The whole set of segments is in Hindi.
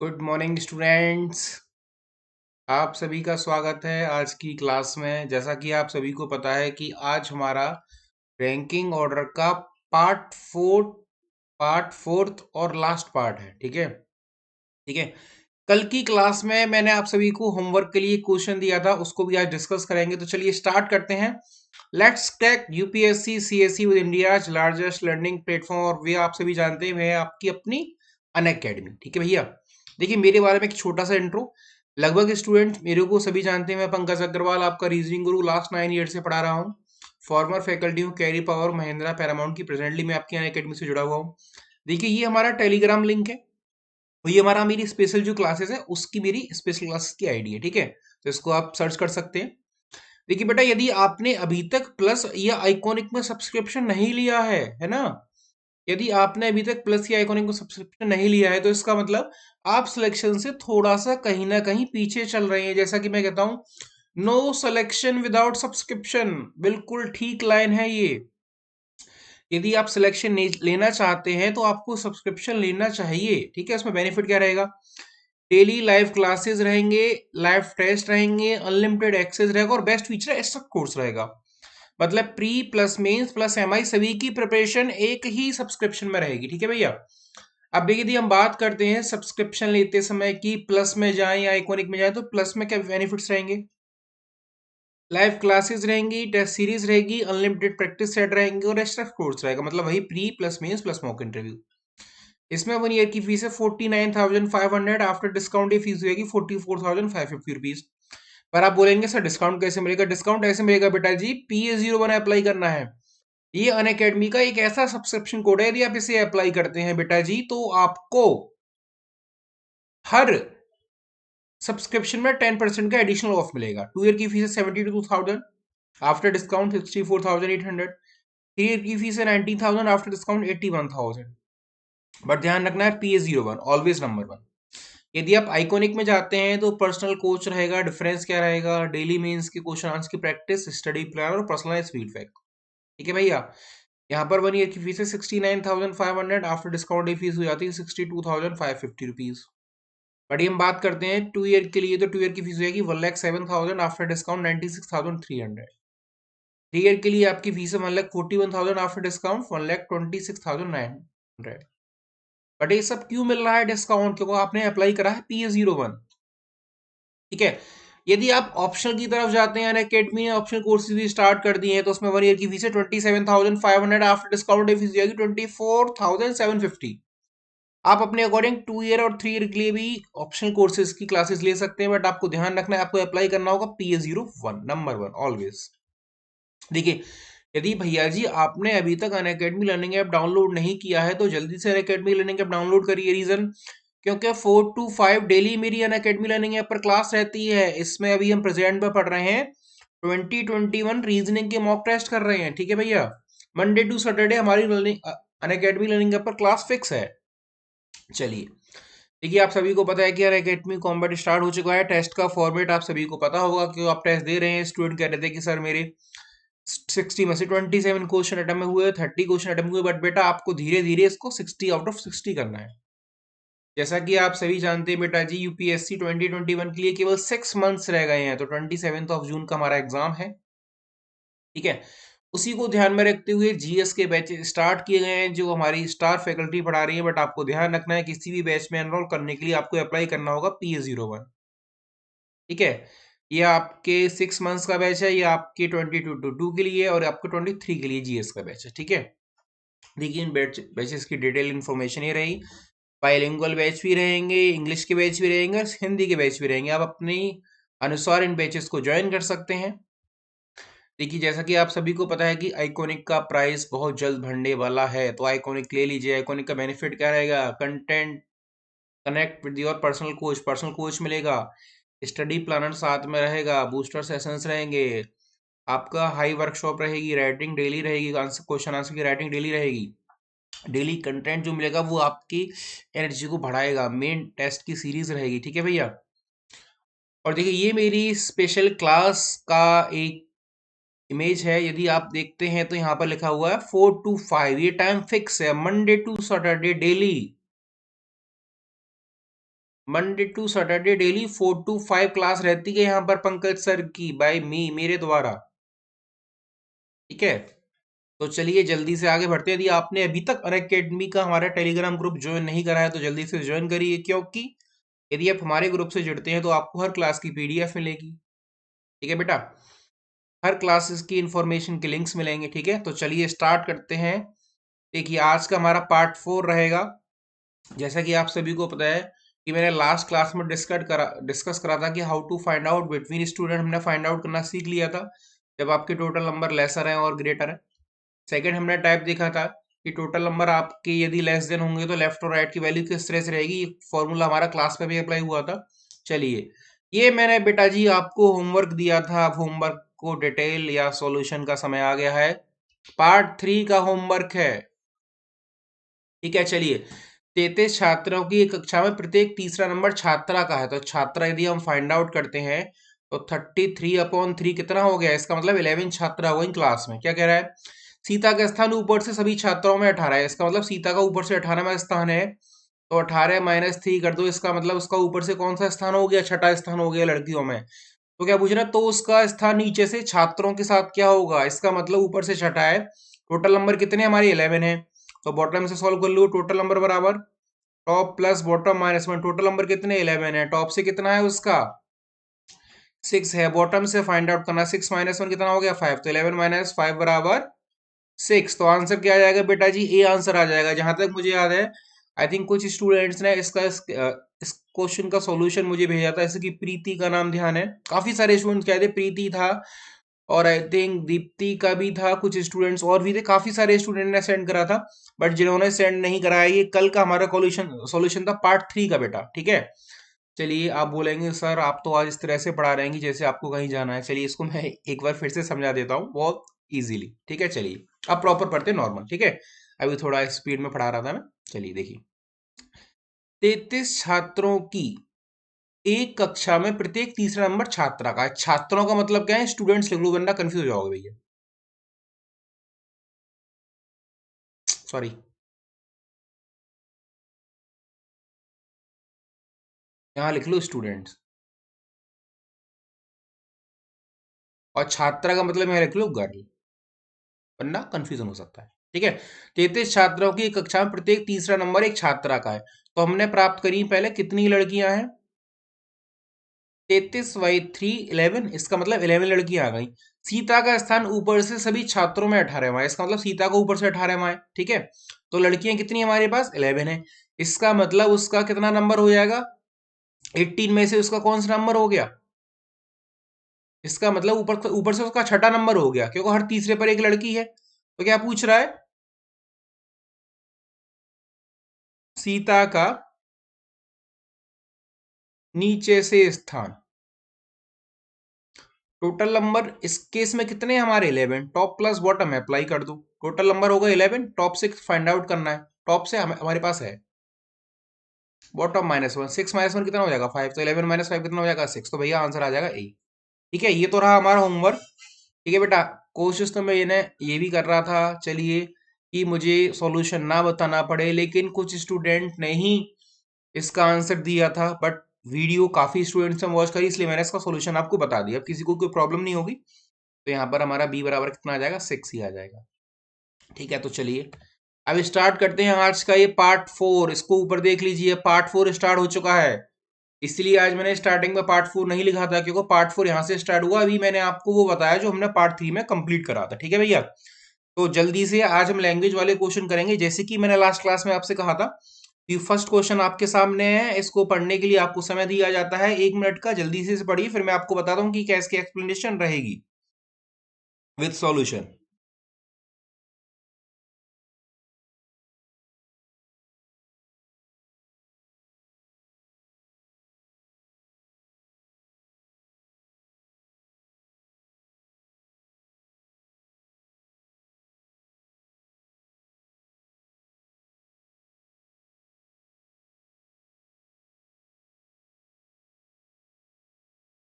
Good morning students. आप सभी का स्वागत है आज की क्लास में। जैसा कि आप सभी को पता है कि आज हमारा रैंकिंग ऑर्डर का पार्ट फोर्थ और लास्ट पार्ट है। ठीक है, ठीक है। कल की क्लास में मैंने आप सभी को होमवर्क के लिए क्वेश्चन दिया था, उसको भी आज डिस्कस करेंगे। तो चलिए स्टार्ट करते हैं। Let's crack UPSC CSC with India's largest learning platform. और वे आप सभी जानते हैं, वह आपकी अपनी अनअकैडमी। ठीक है भैया, देखिए मेरे बारे में एक छोटा सा इंट्रो। लगभग स्टूडेंट मेरे को सभी जानते हैं, मैं पंकज अग्रवाल आपका रीजनिंग गुरु लास्ट 9 ईयर से पढ़ा रहा हूँ। फॉर्मर फैकल्टी हूँ कैरी पावर महिंद्रा पैरामाउंट की। प्रेजेंटली मैं आपकी अनअकैडमी से जुड़ा हुआ हूँ। देखिए ये हमारा टेलीग्राम लिंक है, तो ये हमारा मेरी स्पेशल जो क्लासेस है उसकी मेरी स्पेशल क्लासेस की आईडी है। ठीक है, तो इसको आप सर्च कर सकते हैं। देखिए बेटा, यदि आपने अभी तक प्लस या आइकॉनिक में सब्सक्रिप्शन नहीं लिया है ना, यदि आपने अभी तक प्लस या आइकॉनिक में सब्सक्रिप्शन नहीं लिया है, तो इसका मतलब आप सिलेक्शन से थोड़ा सा कहीं ना कहीं पीछे चल रहे हैं। जैसा कि मैं कहता हूं, नो सिलेक्शन विदाउट सब्सक्रिप्शन, बिल्कुल ठीक लाइन है ये। यदि आप सिलेक्शन लेना चाहते हैं तो आपको सब्सक्रिप्शन लेना चाहिए। ठीक है, उसमें बेनिफिट क्या रहेगा? डेली लाइव क्लासेस रहेंगे, लाइव टेस्ट रहेंगे, अनलिमिटेड एक्सेस रहेगा और बेस्ट फीचर एक्स्ट्रा कोर्स रहेगा। मतलब pre plus mains plus MI सभी की प्रिपरेशन एक ही सब्सक्रिप्शन में रहेगी। ठीक है भैया। अब देखिए, यदि हम बात करते हैं सब्सक्रिप्शन लेते समय कि प्लस में जाएं या आइकॉनिक में जाएं, तो प्लस में क्या बेनिफिट्स रहेंगे? लाइव क्लासेस रहेंगी, टेस्ट सीरीज रहेगी, अनलिमिटेड प्रैक्टिस सेट रहेंगे और एक्स्ट्रा कोर्स रहेगा। मतलब वही pre plus mains plus mock interview. इसमें 1 ईयर की फीस है 49,500। आफ्टर डिस्काउंट ये फीस होगी 44,550 रुपीज। पर आप बोलेंगे सर डिस्काउंट कैसे मिलेगा? डिस्काउंट ऐसे मिलेगा बेटा जी, PA01 अप्लाई करना है। ये अनअकैडमी का एक ऐसा सब्सक्रिप्शन कोड है, यदि आप इसे अप्लाई करते हैं बेटा जी, तो आपको हर सब्सक्रिप्शन में 10% का एडिशनल ऑफ मिलेगा। 2 ईयर की फीस है 72,000, आफ्टर डिस्काउंट 64,800। 3 ईयर की फीस है 19,000, आफ्टर डिस्काउंट 81,000। बट ध्यान रखना है, PA01 ऑलवेज नंबर 1। यदि आप आइकॉनिक में जाते हैं तो पर्सनल कोच रहेगा। डिफरेंस क्या रहेगा? डेली मेंस के क्वेश्चन आंसर की प्रैक्टिस, स्टडी प्लान और पर्सनलाइज फीडबैक। ठीक है भैया। यहाँ पर 1 ईयर की फीस है 69,500, आफ्टर डिस्काउंट ये फीस हो जाती है 62,550 रुपीज। बट ये हम बात करते हैं 2 ईयर के लिए, तो 2 ईयर की फीस हो जाएगी 1,07,000, आफ्टर डिस्काउंट 96,300। 3 ईयर के लिए आपकी फीस है 1,41,000, आफ्टर डिस्काउंट 1,26,900। बट ये सब क्यों मिल रहा है डिस्काउंट? क्योंकि आपने अप्लाई करा है PA01। ठीक है। यदि आप ऑप्शनल की तरफ जाते हैं, अनअकैडमी ने ऑप्शनल कोर्सेज भी स्टार्ट कर दिए हैं, तो उसमें 1 ईयर की फीस है 27,500, आफ्टर डिस्काउंट फीस हो जाएगी 24,750। आप अपने अकॉर्डिंग 2 ईयर और 3 ईयर के लिए भी ऑप्शनल कोर्सेज की क्लासेस ले सकते हैं। बट आपको ध्यान रखना है, आपको अप्लाई करना होगा PA01 नंबर 1 ऑलवेज। देखिए, यदि भैया जी आपने अभी तक अनअकैडमी लर्निंग ऐप डाउनलोड नहीं किया है, तो जल्दी से अनअकैडमी लर्निंग ऐप डाउनलोड करिए। रीजन, क्योंकि 4 to 5 डेली मेरी अनअकैडमी लर्निंग ऐप पर क्लास रहती है। इसमें अभी हम प्रेजेंट में पढ़ रहे हैं 2021 रीजनिंग के मॉक टेस्ट कर रहे हैं। ठीक है भैया। मंडे टू सैटरडे हमारी अनअकैडमी लर्निंग ऐप पर क्लास फिक्स है। चलिए, देखिए आप सभी को पता है कि यार अकेडमी कॉम्बैट स्टार्ट हो चुका है। टेस्ट का फॉर्मेट आप सभी को पता होगा कि आप टेस्ट दे रहे हैं। स्टूडेंट कह रहे थे कि सर मेरे 60 में से 27 क्वेश्चन अटेम्प्ट हुए, 30 क्वेश्चन अटेम्प्ट हुए। बट बेटा आपको धीरे धीरे इसको 60 आउट ऑफ 60 करना है। जैसा कि आप सभी जानते हैं बेटा जी, यूपीएससी 2021 के लिए केवल 6 मंथ्स रह गए हैं। तो 27 जून का हमारा एग्जाम है। ठीक है, उसी को ध्यान में रखते हुए जीएस के बैच स्टार्ट किए गए हैं, जो हमारी स्टार फैकल्टी पढ़ा रही है। बट आपको ध्यान रखना है, किसी भी बैच में एनरोल करने के लिए आपको अप्लाई करना होगा PA01। ठीक है, ये आपके 6 मंथ्स का बैच है, ये आपके 22 के लिए और आपके 23 के लिए जीएस का बैच है। ठीक है, देखिए इन बैचेस की डिटेल इन्फॉर्मेशन ये रही। बाइलिंगुअल बैच भी रहेंगे, इंग्लिश के बैच भी रहेंगे और हिंदी के बैच भी रहेंगे। आप अपनी अनुसार इन बैचेस को ज्वाइन कर सकते हैं। देखिए, जैसा कि आप सभी को पता है कि आइकॉनिक का प्राइस बहुत जल्द बढ़ने वाला है, तो आइकॉनिक ले लीजिए। आइकॉनिक का बेनिफिट क्या रहेगा? Content connect with your personal coach मिलेगा, स्टडी प्लानर साथ में रहेगा, बूस्टर सेशंस रहेंगे, आपका हाई वर्कशॉप रहेगी, राइटिंग डेली रहेगी, आंसर क्वेश्चन आंसर की राइटिंग डेली रहेगी। डेली कंटेंट जो मिलेगा वो आपकी एनर्जी को बढ़ाएगा। मेन टेस्ट की सीरीज रहेगी। ठीक है भैया। और देखिए, ये मेरी स्पेशल क्लास का एक इमेज है। यदि आप देखते हैं तो यहाँ पर लिखा हुआ है 4 to 5, ये टाइम फिक्स है, Monday to Saturday daily. Monday to Saturday daily 4 to 5 class रहती है यहाँ पर पंकज सर की बाय मी, मेरे द्वारा। ठीक है, तो चलिए जल्दी से आगे बढ़ते हैं। यदि आपने अभी तक अनअकैडमी का हमारा टेलीग्राम ग्रुप ज्वाइन नहीं करा है तो जल्दी से ज्वाइन करिए, क्योंकि यदि आप हमारे ग्रुप से जुड़ते हैं तो आपको हर क्लास की पीडीएफ मिलेगी। ठीक है बेटा, हर क्लासेस की इंफॉर्मेशन के लिंक्स मिलेंगे। ठीक है, तो चलिए स्टार्ट करते हैं। देखिए आज का हमारा पार्ट 4 रहेगा। जैसा कि आप सभी को पता है कि मैंने लास्ट क्लास में डिस्कस करा था कि how to find out between student, हमने फाइंड आउट करना सीख लिया था जब आपके टोटल नंबर लेसर है और ग्रेटर है। सेकंड हमने टाइप देखा था कि टोटल नंबर आपके यदि लेस देन होंगे तो लेफ्ट और राइट की वैल्यू किस तरह से रहेगी। ये फॉर्मूला हमारा क्लास में भी अप्लाई हुआ था। चलिए, ये मैंने बेटा जी आपको होमवर्क दिया था। अब होमवर्क को डिटेल या सॉल्यूशन का समय आ गया है। पार्ट 3 का होमवर्क है। ठीक है, चलिए 33 छात्रों की एक कक्षा में प्रत्येक तीसरा नंबर छात्रा का है, तो छात्रा यदि हम फाइंड आउट करते हैं तो 33/3 कितना हो गया? इसका मतलब 11 छात्रा हो गई क्लास में। क्या कह रहा है? सीता का स्थान ऊपर से सभी छात्रों में 18 है, इसका मतलब सीता का ऊपर से 18वां स्थान है, तो 18 - 3 कर दो, इसका मतलब उसका ऊपर से कौन सा स्थान हो गया? छठा स्थान हो गया लड़कियों में। तो क्या पूछ रहा है? तो उसका स्थान नीचे से छात्रों के साथ क्या होगा? इसका मतलब ऊपर से छठा है। टोटल नंबर कितने हमारे? 11 है, तो बॉटम से सॉल्व कर लो। टोटल नंबर बराबर top plus bottom -1। Total number कितने? 11 है। टॉप से कितना है उसका? 6 है। बॉटम से फाइंड आउट करना, 6 - 1 कितना हो गया? 5। तो 11 - 5 बराबर 6। तो आंसर क्या आ जाएगा बेटा जी? ए आंसर आ जाएगा। जहां तक मुझे याद है, आई थिंक कुछ स्टूडेंट्स ने इस क्वेश्चन का सॉल्यूशन मुझे भेजा था, जैसे कि प्रीति का नाम ध्यान है। काफी सारे स्टूडेंट्स कहते प्रीति था, और आई थिंक दीप्ति का भी था, कुछ स्टूडेंट्स और भी थे। काफी सारे स्टूडेंट ने सेंड करा था, बट जिन्होंने सेंड नहीं कराया, ये कल का हमारा सॉल्यूशन था पार्ट 3 का बेटा। ठीक है, चलिए आप बोलेंगे सर आप तो आज इस तरह से पढ़ा रहे हैं कि जैसे आपको कहीं जाना है। चलिए इसको मैं एक बार फिर से समझा देता हूँ बहुत इजीली। ठीक है, चलिए अब प्रॉपर पढ़ते हैं नॉर्मल। ठीक है, अभी थोड़ा स्पीड में पढ़ा रहा था मैं। चलिए देखिए, 33 छात्रों की एक कक्षा में प्रत्येक तीसरा नंबर छात्रा का है। छात्रों का मतलब क्या है? स्टूडेंट्स लिख लो वरना कंफ्यूज हो जाओगे भैया। सॉरी, यहाँ लिख लो स्टूडेंट्स, और छात्रा का मतलब यहाँ लिख लो गर्ल, वरना कंफ्यूजन हो सकता है। ठीक है, 33 छात्रों की एक कक्षा में प्रत्येक तीसरा नंबर एक छात्रा का है। तो हमने प्राप्त करी पहले कितनी लड़कियां हैं? 33/3 11, इसका मतलब 11 लड़कियां आ गई। सीता का स्थान ऊपर से सभी छात्रों में 18वां है, इसका मतलब सीता का ऊपर से 18वां है। ठीक है, तो लड़कियां कितनी हमारे पास? 11 है। इसका मतलब उसका कितना नंबर हो जाएगा? 18 में से उसका कौन सा नंबर हो गया? इसका मतलब ऊपर ऊपर से उसका छठा नंबर हो गया, क्योंकि हर तीसरे पर एक लड़की है। तो क्या पूछ रहा है? सीता का नीचे से स्थान। टोटल नंबर इस केस में कितने हैं हमारे? 11। टॉप प्लस बॉटम है, अप्लाई कर दो। टोटल नंबर होगा 11, टॉप से फाइंड आउट करना है। टॉप से हमारे पास है बॉटम -1। 6 - 1 कितना हो जाएगा? 5। तो 11 - 5 कितना हो जाएगा? 6। तो भैया आंसर आ जाएगा ए। ठीक है, ये तो रहा हमारा होमवर्क। ठीक है बेटा, कोशिश तो मैं ये भी कर रहा था, चलिए, कि मुझे सॉल्यूशन ना बताना पड़े, लेकिन कुछ स्टूडेंट ने ही इसका आंसर दिया था, बट वीडियो काफी स्टूडेंट्स ने वॉच करी, इसलिए मैंने इसका सॉल्यूशन आपको बता दिया। अब किसी को कोई प्रॉब्लम नहीं होगी, तो यहाँ पर हमारा बी बराबर कितना आ जाएगा? 6 ही आ जाएगा। ठीक है, तो चलिए अब स्टार्ट करते हैं आज का ये पार्ट 4। इसको ऊपर देख लीजिए, पार्ट 4 स्टार्ट हो चुका है। इसलिए आज मैंने स्टार्टिंग में पार्ट 4 नहीं लिखा था, क्योंकि पार्ट 4 यहाँ से स्टार्ट हुआ। अभी मैंने आपको वो बताया जो हमने पार्ट 3 में कंप्लीट करा था। ठीक है भैया, तो जल्दी से आज हम लैंग्वेज वाले क्वेश्चन करेंगे। जैसे कि मैंने लास्ट क्लास में आपसे कहा था कि फर्स्ट क्वेश्चन आपके सामने है, इसको पढ़ने के लिए आपको समय दिया जाता है 1 मिनट का। जल्दी से इसे पढ़िए, फिर मैं आपको बताता हूँ कि क्या इसकी एक्सप्लेनेशन रहेगी with solution.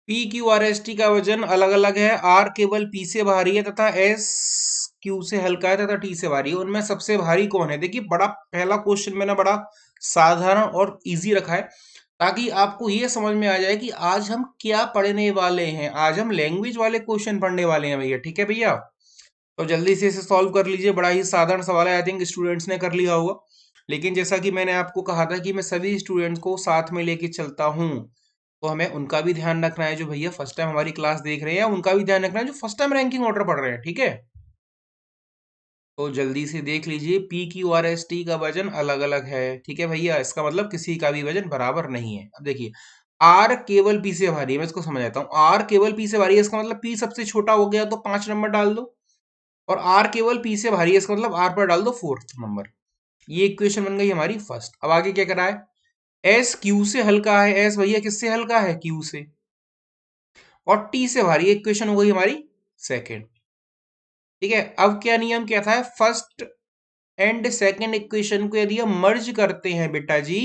P Q R S T का वजन अलग अलग है। आर केवल पी से भारी है तथा एस क्यू से हल्का है तथा टी से भारी है। उनमें सबसे भारी कौन है? देखिए, बड़ा पहला क्वेश्चन मैंने बड़ा साधारण और इजी रखा है। ताकि आपको ये समझ में आ जाए कि आज हम क्या पढ़ने वाले हैं। आज हम लैंग्वेज वाले क्वेश्चन पढ़ने वाले हैं भैया, ठीक है भैया। तो जल्दी से इसे सॉल्व कर लीजिए, बड़ा ही साधारण सवाल है, आई थिंक स्टूडेंट्स ने कर लिया होगा। लेकिन जैसा कि मैंने आपको कहा था कि मैं सभी स्टूडेंट्स को साथ में लेके चलता हूँ, तो हमें उनका भी ध्यान रखना है जो भैया फर्स्ट टाइम हमारी क्लास देख रहे हैं, उनका भी ध्यान रखना है जो फर्स्ट टाइम रैंकिंग ऑर्डर पढ़ रहे हैं, ठीक है। तो जल्दी से देख लीजिए, P Q R S T का वजन अलग अलग है, ठीक है भैया। इसका मतलब किसी का भी वजन बराबर नहीं है। अब देखिए, आर केवल पी से भारी है, मैं इसको समझ आता हूँ। आर केवल पी से भारी है, इसका मतलब पी सबसे छोटा हो गया तो 5 नंबर डाल दो, और आर केवल पी से भारी है, इसका मतलब आर पर डाल दो 4th नंबर। ये इक्वेशन बन गई हमारी फर्स्ट। अब आगे क्या करा है, एस क्यू से हल्का है। एस भैया किससे हल्का है, क्यू से। और टी से भारी है, इक्वेशन हो गई हमारी सेकेंड, ठीक है। अब क्या नियम क्या था, फर्स्ट एंड सेकंड इक्वेशन को यदि हम मर्ज करते हैं बेटा जी,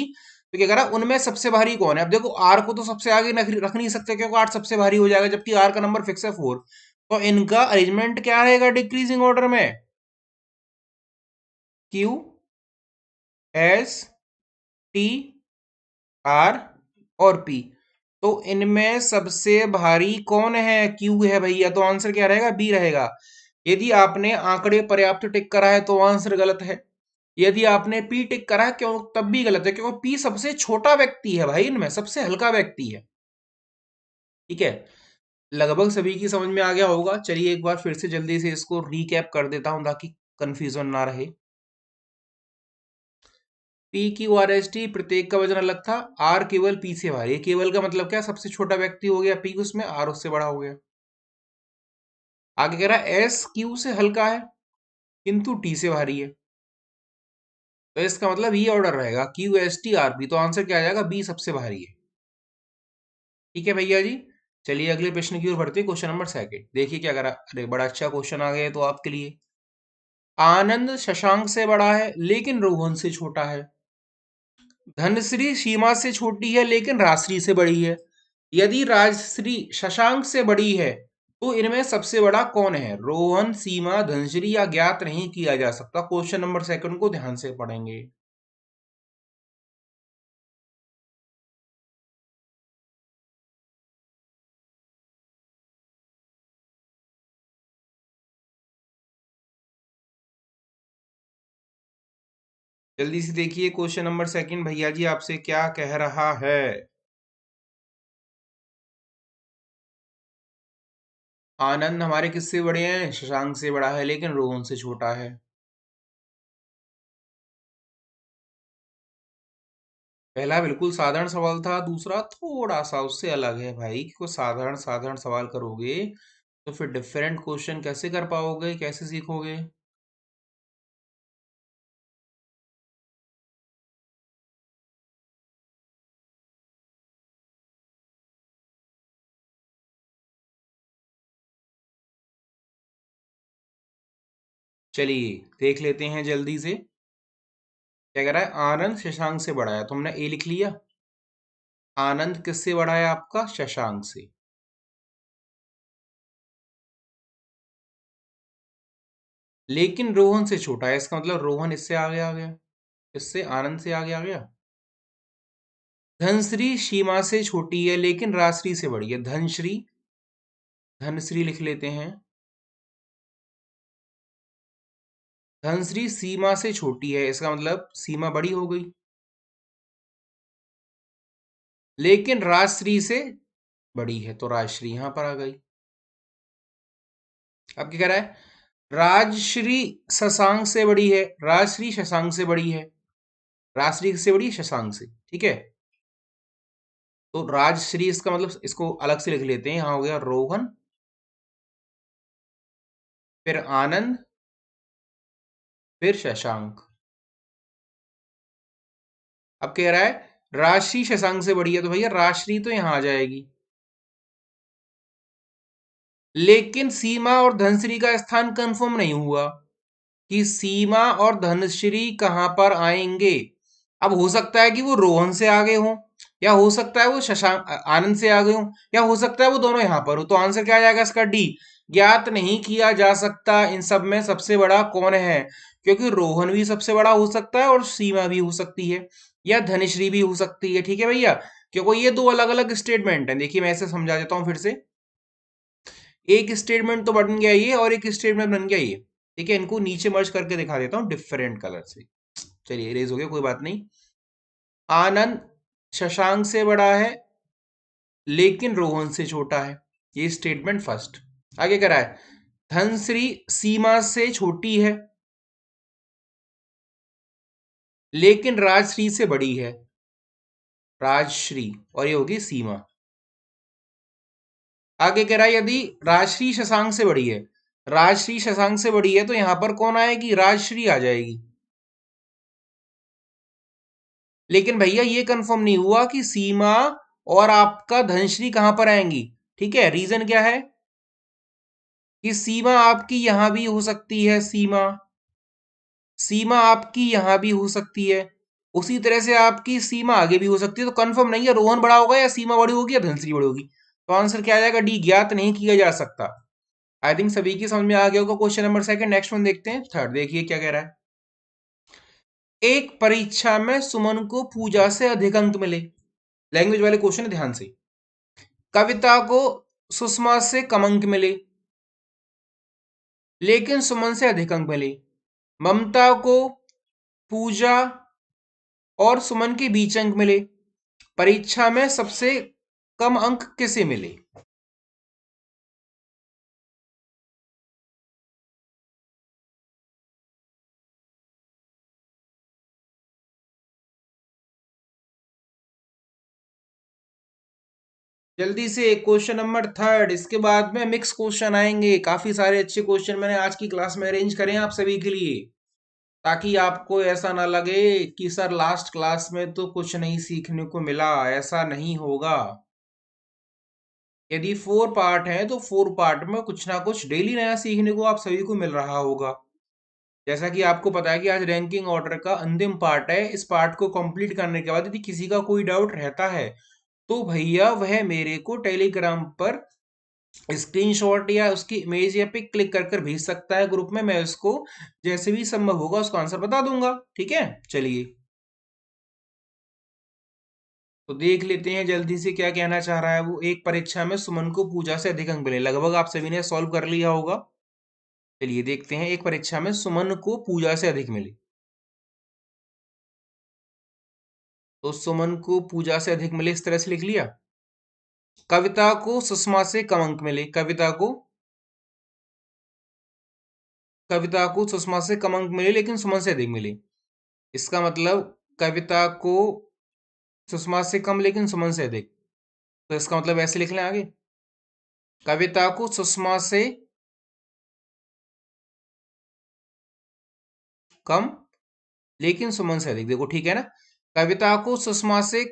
तो क्या करा, उनमें सबसे भारी कौन है। अब देखो, आर को तो सबसे आगे रख नहीं सकते क्योंकि आर सबसे भारी हो जाएगा, जबकि आर का नंबर फिक्स है 4। तो इनका अरेंजमेंट क्या रहेगा डिक्रीजिंग ऑर्डर में, क्यू एस टी आर और पी। तो इनमें सबसे भारी कौन है, क्यू है भैया, तो आंसर क्या रहेगा, बी रहेगा। यदि आपने आंकड़े पर्याप्त टिक करा है तो आंसर गलत है। यदि आपने पी टिक करा है क्यों, तब भी गलत है, क्योंकि पी सबसे छोटा व्यक्ति है भाई, इनमें सबसे हल्का व्यक्ति है, ठीक है। लगभग सभी की समझ में आ गया होगा। चलिए एक बार फिर से जल्दी से इसको रीकैप कर देता हूं ताकि कंफ्यूजन ना रहे। P Q R S T, प्रत्येक का वजन अलग था। आर केवल पी से भारी है, केवल का मतलब क्या, सबसे छोटा व्यक्ति हो गया पी, उसमें आर उससे बड़ा हो गया। आगे कह रहा है एस क्यू से हल्का है किंतु टी से भारी है, तो इसका मतलब ये ऑर्डर रहेगा Q S T R P. तो आंसर क्या आ जाएगा, बी सबसे भारी है, ठीक है भैया जी। चलिए अगले प्रश्न की ओर बढ़ते हैं, क्वेश्चन नंबर सेकंड। देखिए क्या करा, अरे बड़ा अच्छा क्वेश्चन आ गया तो आपके लिए। आनंद शशांक से बड़ा है लेकिन रोहन से छोटा है। धनश्री सीमा से छोटी है लेकिन राजश्री से बड़ी है। यदि राजश्री शशांक से बड़ी है तो इनमें सबसे बड़ा कौन है, रोहन, सीमा, धनश्री, या ज्ञात नहीं किया जा सकता। क्वेश्चन नंबर सेकंड को ध्यान से पढ़ेंगे। जल्दी से देखिए क्वेश्चन नंबर सेकंड भैया जी आपसे क्या कह रहा है। आनंद हमारे किससे बड़े हैं, शशांक से बड़ा है लेकिन रोहन से छोटा है। पहला बिल्कुल साधारण सवाल था, दूसरा थोड़ा सा उससे अलग है भाई। क्यों साधारण साधारण सवाल करोगे तो फिर डिफरेंट क्वेश्चन कैसे कर पाओगे, कैसे सीखोगे। चलिए देख लेते हैं जल्दी से। क्या कह रहा है, आनंद शशांक से बड़ा है, तुमने ए लिख लिया। आनंद किससे बड़ा है आपका, शशांक से। लेकिन रोहन से छोटा है, इसका मतलब रोहन इससे आगे आ गया, इससे आनंद से आगे आ गया। धनश्री सीमा से छोटी है लेकिन राजश्री से बड़ी है। धनश्री, धनश्री लिख लेते हैं। धनश्री सीमा से छोटी है, इसका मतलब सीमा बड़ी हो गई, लेकिन राजश्री से बड़ी है, तो राजश्री यहां पर आ गई। अब क्या कह रहा है, राजश्री शशांक से बड़ी है, राजश्री शशांक से बड़ी है। राजश्री से बड़ी है शशांक से, ठीक है। तो राजश्री, इसका मतलब इसको अलग से लिख लेते हैं, यहां हो गया रोहन, फिर आनंद, फिर शशांक। अब कह रहा है राजश्री शशांक से बड़ी है, तो भैया राजश्री तो यहां आ जाएगी, लेकिन सीमा और धनश्री का स्थान कंफर्म नहीं हुआ कि सीमा और धनश्री कहां पर आएंगे। अब हो सकता है कि वो रोहन से आगे हो, या हो सकता है वो शशांक आनंद से आगे हो, या हो सकता है वो दोनों यहां पर हो। तो आंसर क्या आ जाएगा इसका, डी। ज्ञात नहीं किया जा सकता इन सब में सबसे बड़ा कौन है, क्योंकि रोहन भी सबसे बड़ा हो सकता है और सीमा भी हो सकती है, या धनश्री भी हो सकती है, ठीक है भैया। क्योंकि ये दो अलग अलग स्टेटमेंट हैं। देखिए मैं ऐसे समझा देता हूं फिर से। एक स्टेटमेंट तो बन गया ये और एक स्टेटमेंट बन गया ये। ठीक है, इनको नीचे मर्ज करके दिखा देता हूँ डिफरेंट कलर से। चलिए इरेज हो गया, कोई बात नहीं। आनंद शशांक से बड़ा है लेकिन रोहन से छोटा है, ये स्टेटमेंट फर्स्ट। आगे कह रहा है धनश्री सीमा से छोटी है लेकिन राजश्री से बड़ी है, राजश्री, और ये होगी सीमा। आगे कह रहा है यदि राजश्री शशांक से बड़ी है, राजश्री शशांक से बड़ी है तो यहां पर कौन आएगी, राजश्री आ जाएगी। लेकिन भैया ये कंफर्म नहीं हुआ कि सीमा और आपका धनश्री कहां पर आएंगी। ठीक है, रीजन क्या है कि सीमा आपकी यहां भी हो सकती है, सीमा सीमा आपकी यहां भी हो सकती है, उसी तरह से आपकी सीमा आगे भी हो सकती है। तो कंफर्म नहीं है रोहन बड़ा होगा या सीमा बड़ी होगी या धनश्री बड़ी होगी। तो आंसर क्या आ जाएगा, डी, ज्ञात नहीं किया जा सकता। आई थिंक सभी की समझ में आ गया होगा। Question number second. Next one देखते हैं, थर्ड। देखिए क्या कह रहा है। एक परीक्षा में सुमन को पूजा से अधिक अंक मिले। लैंग्वेज वाले क्वेश्चन है, ध्यान से। कविता को सुषमा से कम अंक मिले लेकिन सुमन से अधिक अंक मिले। ममता को पूजा और सुमन के बीच अंक मिले। परीक्षा में सबसे कम अंक किसे मिले। जल्दी से क्वेश्चन नंबर थर्ड। इसके बाद में मिक्स क्वेश्चन आएंगे। काफी सारे अच्छे क्वेश्चन मैंने आज की क्लास में अरेंज करे हैं आप सभी के लिए, ताकि आपको ऐसा ना लगे कि सर लास्ट क्लास में तो कुछ नहीं सीखने को मिला। ऐसा नहीं होगा। यदि 4 पार्ट है तो 4 पार्ट में कुछ ना कुछ डेली नया सीखने को आप सभी को मिल रहा होगा। जैसा कि आपको पता है कि आज रैंकिंग ऑर्डर का अंतिम पार्ट है। इस पार्ट को कंप्लीट करने के बाद यदि किसी का कोई डाउट रहता है तो भैया वह मेरे को टेलीग्राम पर स्क्रीनशॉट या उसकी इमेज या पिक क्लिक कर कर भेज सकता है ग्रुप में। मैं उसको जैसे भी संभव होगा उसका आंसर बता दूंगा। ठीक है, चलिए तो देख लेते हैं जल्दी से क्या कहना चाह रहा है वो। एक परीक्षा में सुमन को पूजा से अधिक अंक मिले, लगभग आप सभी ने सॉल्व कर लिया होगा। चलिए देखते हैं। एक परीक्षा में सुमन को पूजा से अधिक मिले, तो सुमन को पूजा से अधिक मिले इस तरह से लिख लिया। कविता को सुषमा से कम अंक मिले, कविता को सुषमा से कम अंक मिले लेकिन सुमन से अधिक मिले। इसका मतलब कविता को सुषमा से कम लेकिन सुमन से अधिक। तो इसका मतलब ऐसे लिख लें आगे, कविता को सुषमा से कम लेकिन सुमन से अधिक। देखो ठीक है ना, कविता को सुषमा से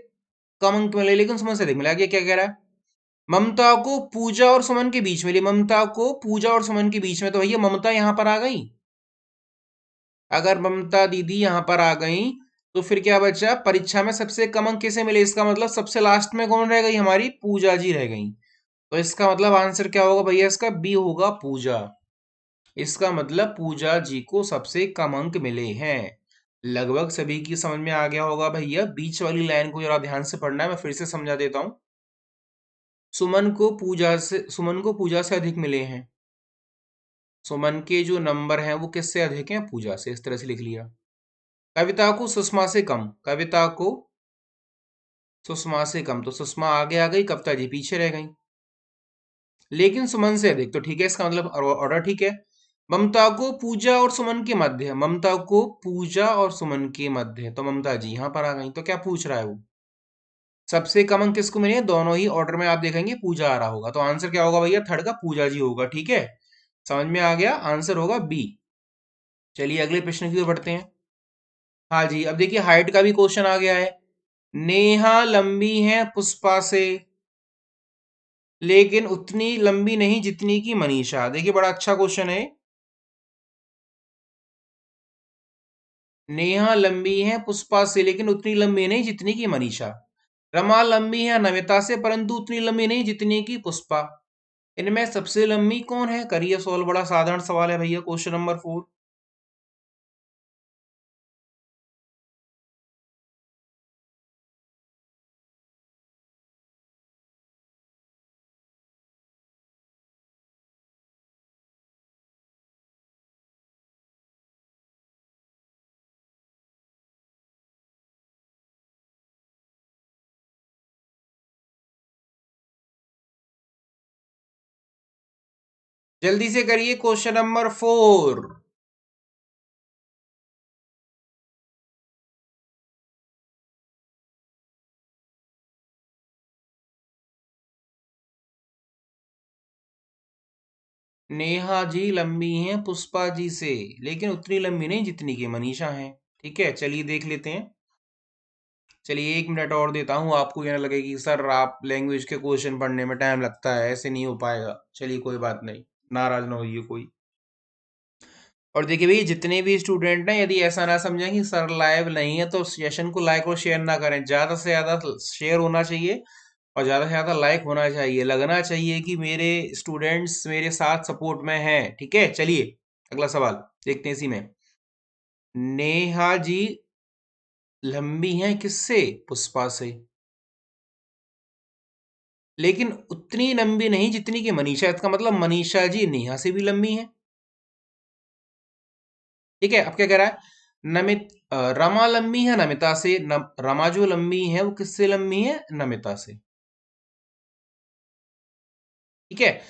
कम अंक मिले लेकिन सुमन से अधिक मिला। आगे क्या कह रहा है, ममता को पूजा और सुमन के बीच मिली। ममता को पूजा और सुमन के बीच में, तो भैया ममता यहां पर आ गई। अगर ममता दीदी यहां पर आ गई तो फिर क्या बचा, परीक्षा में सबसे कम अंक किसे मिले। इसका मतलब सबसे लास्ट में कौन रह गई, हमारी पूजा जी रह गई। तो इसका मतलब आंसर क्या होगा भैया, इसका बी होगा, पूजा। इसका मतलब पूजा जी को सबसे कम अंक मिले हैं। लगभग सभी की समझ में आ गया होगा भैया। बीच वाली लाइन को जरा ध्यान से पढ़ना है, मैं फिर से समझा देता हूं। सुमन को पूजा से अधिक मिले हैं। सुमन के जो नंबर हैं वो किससे अधिक हैं, पूजा से। इस तरह से लिख लिया। कविता को सुषमा से कम, कविता को सुषमा से कम, तो सुषमा आगे आ गई, कविता जी पीछे रह गई। लेकिन सुमन से अधिक, तो ठीक है, इसका मतलब ऑर्डर ठीक है। ममता को पूजा और सुमन के मध्य, ममता को पूजा और सुमन के मध्य, तो ममता जी यहां पर आ गई। तो क्या पूछ रहा है वो, सबसे कम अंक किसको मिले। दोनों ही ऑर्डर में आप देखेंगे पूजा आ रहा होगा। तो आंसर क्या होगा भैया, थर्ड का पूजा जी होगा। ठीक है, समझ में आ गया, आंसर होगा बी। चलिए अगले प्रश्न की ओर बढ़ते हैं। हाँ जी, अब देखिए हाइट का भी क्वेश्चन आ गया है। नेहा लंबी है पुष्पा से लेकिन उतनी लंबी नहीं जितनी की मनीषा। देखिए बड़ा अच्छा क्वेश्चन है। नेहा लंबी है पुष्पा से लेकिन उतनी लंबी नहीं जितनी की मनीषा। रमा लंबी है नमिता से परंतु उतनी लंबी नहीं जितनी की पुष्पा। इनमें सबसे लंबी कौन है, करिए सॉल्व। बड़ा साधारण सवाल है भैया, क्वेश्चन नंबर 4। जल्दी से करिए क्वेश्चन नंबर 4। नेहा जी लंबी हैं पुष्पा जी से, लेकिन उतनी लंबी नहीं जितनी की मनीषा हैं। ठीक है, चलिए देख लेते हैं। चलिए 1 मिनट और देता हूँ आपको, ये ना लगे कि सर आप लैंग्वेज के क्वेश्चन पढ़ने में टाइम लगता है, ऐसे नहीं हो पाएगा। चलिए कोई बात नहीं, नाराज ना होइए कोई। और देखिए भैया, जितने भी स्टूडेंट हैं, यदि ऐसा ना समझें कि सर लाइव नहीं है तो सेशन को लाइक और शेयर ना करें। ज़्यादा से ज़्यादा शेयर होना चाहिए और ज़्यादा से ज़्यादा लाइक होना चाहिए। लगना चाहिए कि मेरे स्टूडेंट्स मेरे साथ सपोर्ट में हैं। ठीक है, चलिए अगला सवाल देखते हैं इसी में। नेहा जी लंबी हैं किससे? पुष्पा से, लेकिन उतनी लंबी नहीं जितनी कि मनीषा। इसका मतलब मनीषा जी नेहा से भी लंबी हैं। ठीक है, अब क्या कह रहा है? रमा लंबी है नमिता से। रमा जो लंबी है वो किससे लंबी है? नमिता से। ठीक है,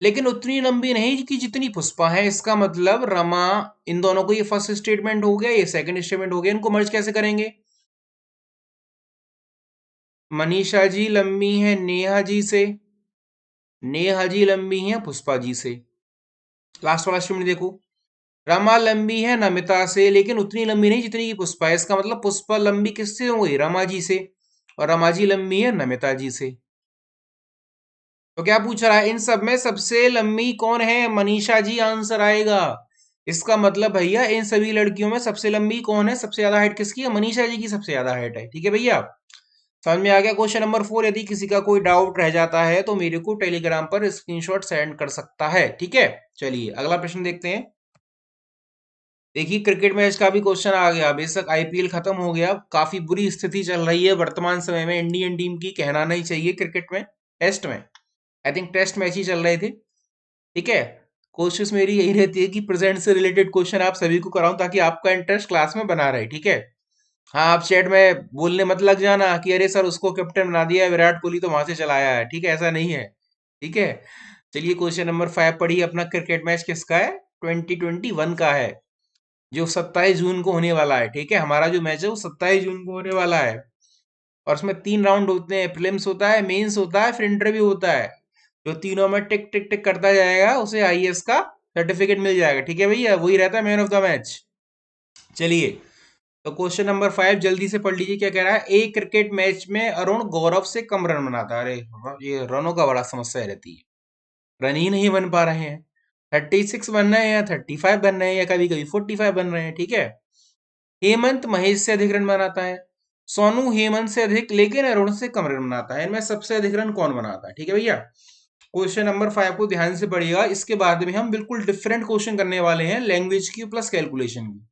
लेकिन उतनी लंबी नहीं कि जितनी पुष्पा है। इसका मतलब रमा, इन दोनों को, ये फर्स्ट स्टेटमेंट हो गया, ये सेकंड स्टेटमेंट हो गया, इनको मर्ज कैसे करेंगे? मनीषा जी लंबी है नेहा जी से, नेहा जी लंबी है पुष्पा जी से। लास्ट वाला स्टेटमेंट देखो, रमा लंबी है नमिता से, लेकिन उतनी लंबी नहीं जितनी की पुष्पा है। इसका मतलब पुष्पा लंबी किससे हो गई? रमा जी से, और रमा जी लंबी है नमिता जी से। तो क्या पूछ रहा है? इन सब में सबसे लंबी कौन है? मनीषा जी आंसर आएगा। इसका मतलब भैया, इन सभी लड़कियों में सबसे लंबी कौन है? सबसे ज्यादा हाइट किसकी है? मनीषा जी की सबसे ज्यादा हाइट है। ठीक है भैया, समझ में आ गया क्वेश्चन नंबर 4। यदि किसी का कोई डाउट रह जाता है तो मेरे को टेलीग्राम पर स्क्रीनशॉट सेंड कर सकता है। ठीक है, चलिए अगला प्रश्न देखते हैं। देखिए, क्रिकेट मैच का भी क्वेश्चन आ गया। बेशक आईपीएल खत्म हो गया, काफी बुरी स्थिति चल रही है वर्तमान समय में इंडियन टीम की, कहना नहीं चाहिए। क्रिकेट में, टेस्ट में, आई थिंक टेस्ट मैच ही चल रहे थे। ठीक है, कोशिश मेरी यही रहती है कि प्रेजेंट से रिलेटेड क्वेश्चन आप सभी को कराऊं, ताकि आपका इंटरेस्ट क्लास में बना रहे। ठीक है, हाँ, आप चैट में बोलने मत लग जाना कि अरे सर उसको कैप्टन बना दिया है विराट कोहली तो वहां से चलाया है। ठीक है, ऐसा नहीं है। ठीक है, चलिए क्वेश्चन नंबर 5 पढ़िए अपना। क्रिकेट मैच किसका है? 2021 का है, जो 27 जून को होने वाला है। ठीक है, हमारा जो मैच है वो 27 जून को होने वाला है। और उसमें 3 राउंड होते हैं, प्रीलिम्स होता है, मेंस होता है, फिर इंटरव्यू होता है। जो तीनों में टिक टिक टिक करता जाएगा उसे आईएएस का सर्टिफिकेट मिल जाएगा। ठीक है भैया, वही रहता है मैन ऑफ द मैच। चलिए, तो क्वेश्चन नंबर 5 जल्दी से पढ़ लीजिए। क्या कह रहा है? एक क्रिकेट मैच में अरुण गौरव से कम रन बनाता है। अरे ये रनों का बड़ा समस्या रहती है, रन ही नहीं बन पा रहे हैं। 36 बन रहे हैं या 35 बन रहे हैं या कभी कभी 45 बन रहे हैं। ठीक है, हेमंत महेश से अधिक रन बनाता है, सोनू हेमंत से अधिक लेकिन अरुण से कम रन बनाता है। इनमें सबसे अधिक रन कौन बनाता है? ठीक है भैया, क्वेश्चन नंबर 5 को ध्यान से पढ़िएगा। इसके बाद में हम बिल्कुल डिफरेंट क्वेश्चन करने वाले हैं, लैंग्वेज की प्लस कैलकुलेशन की।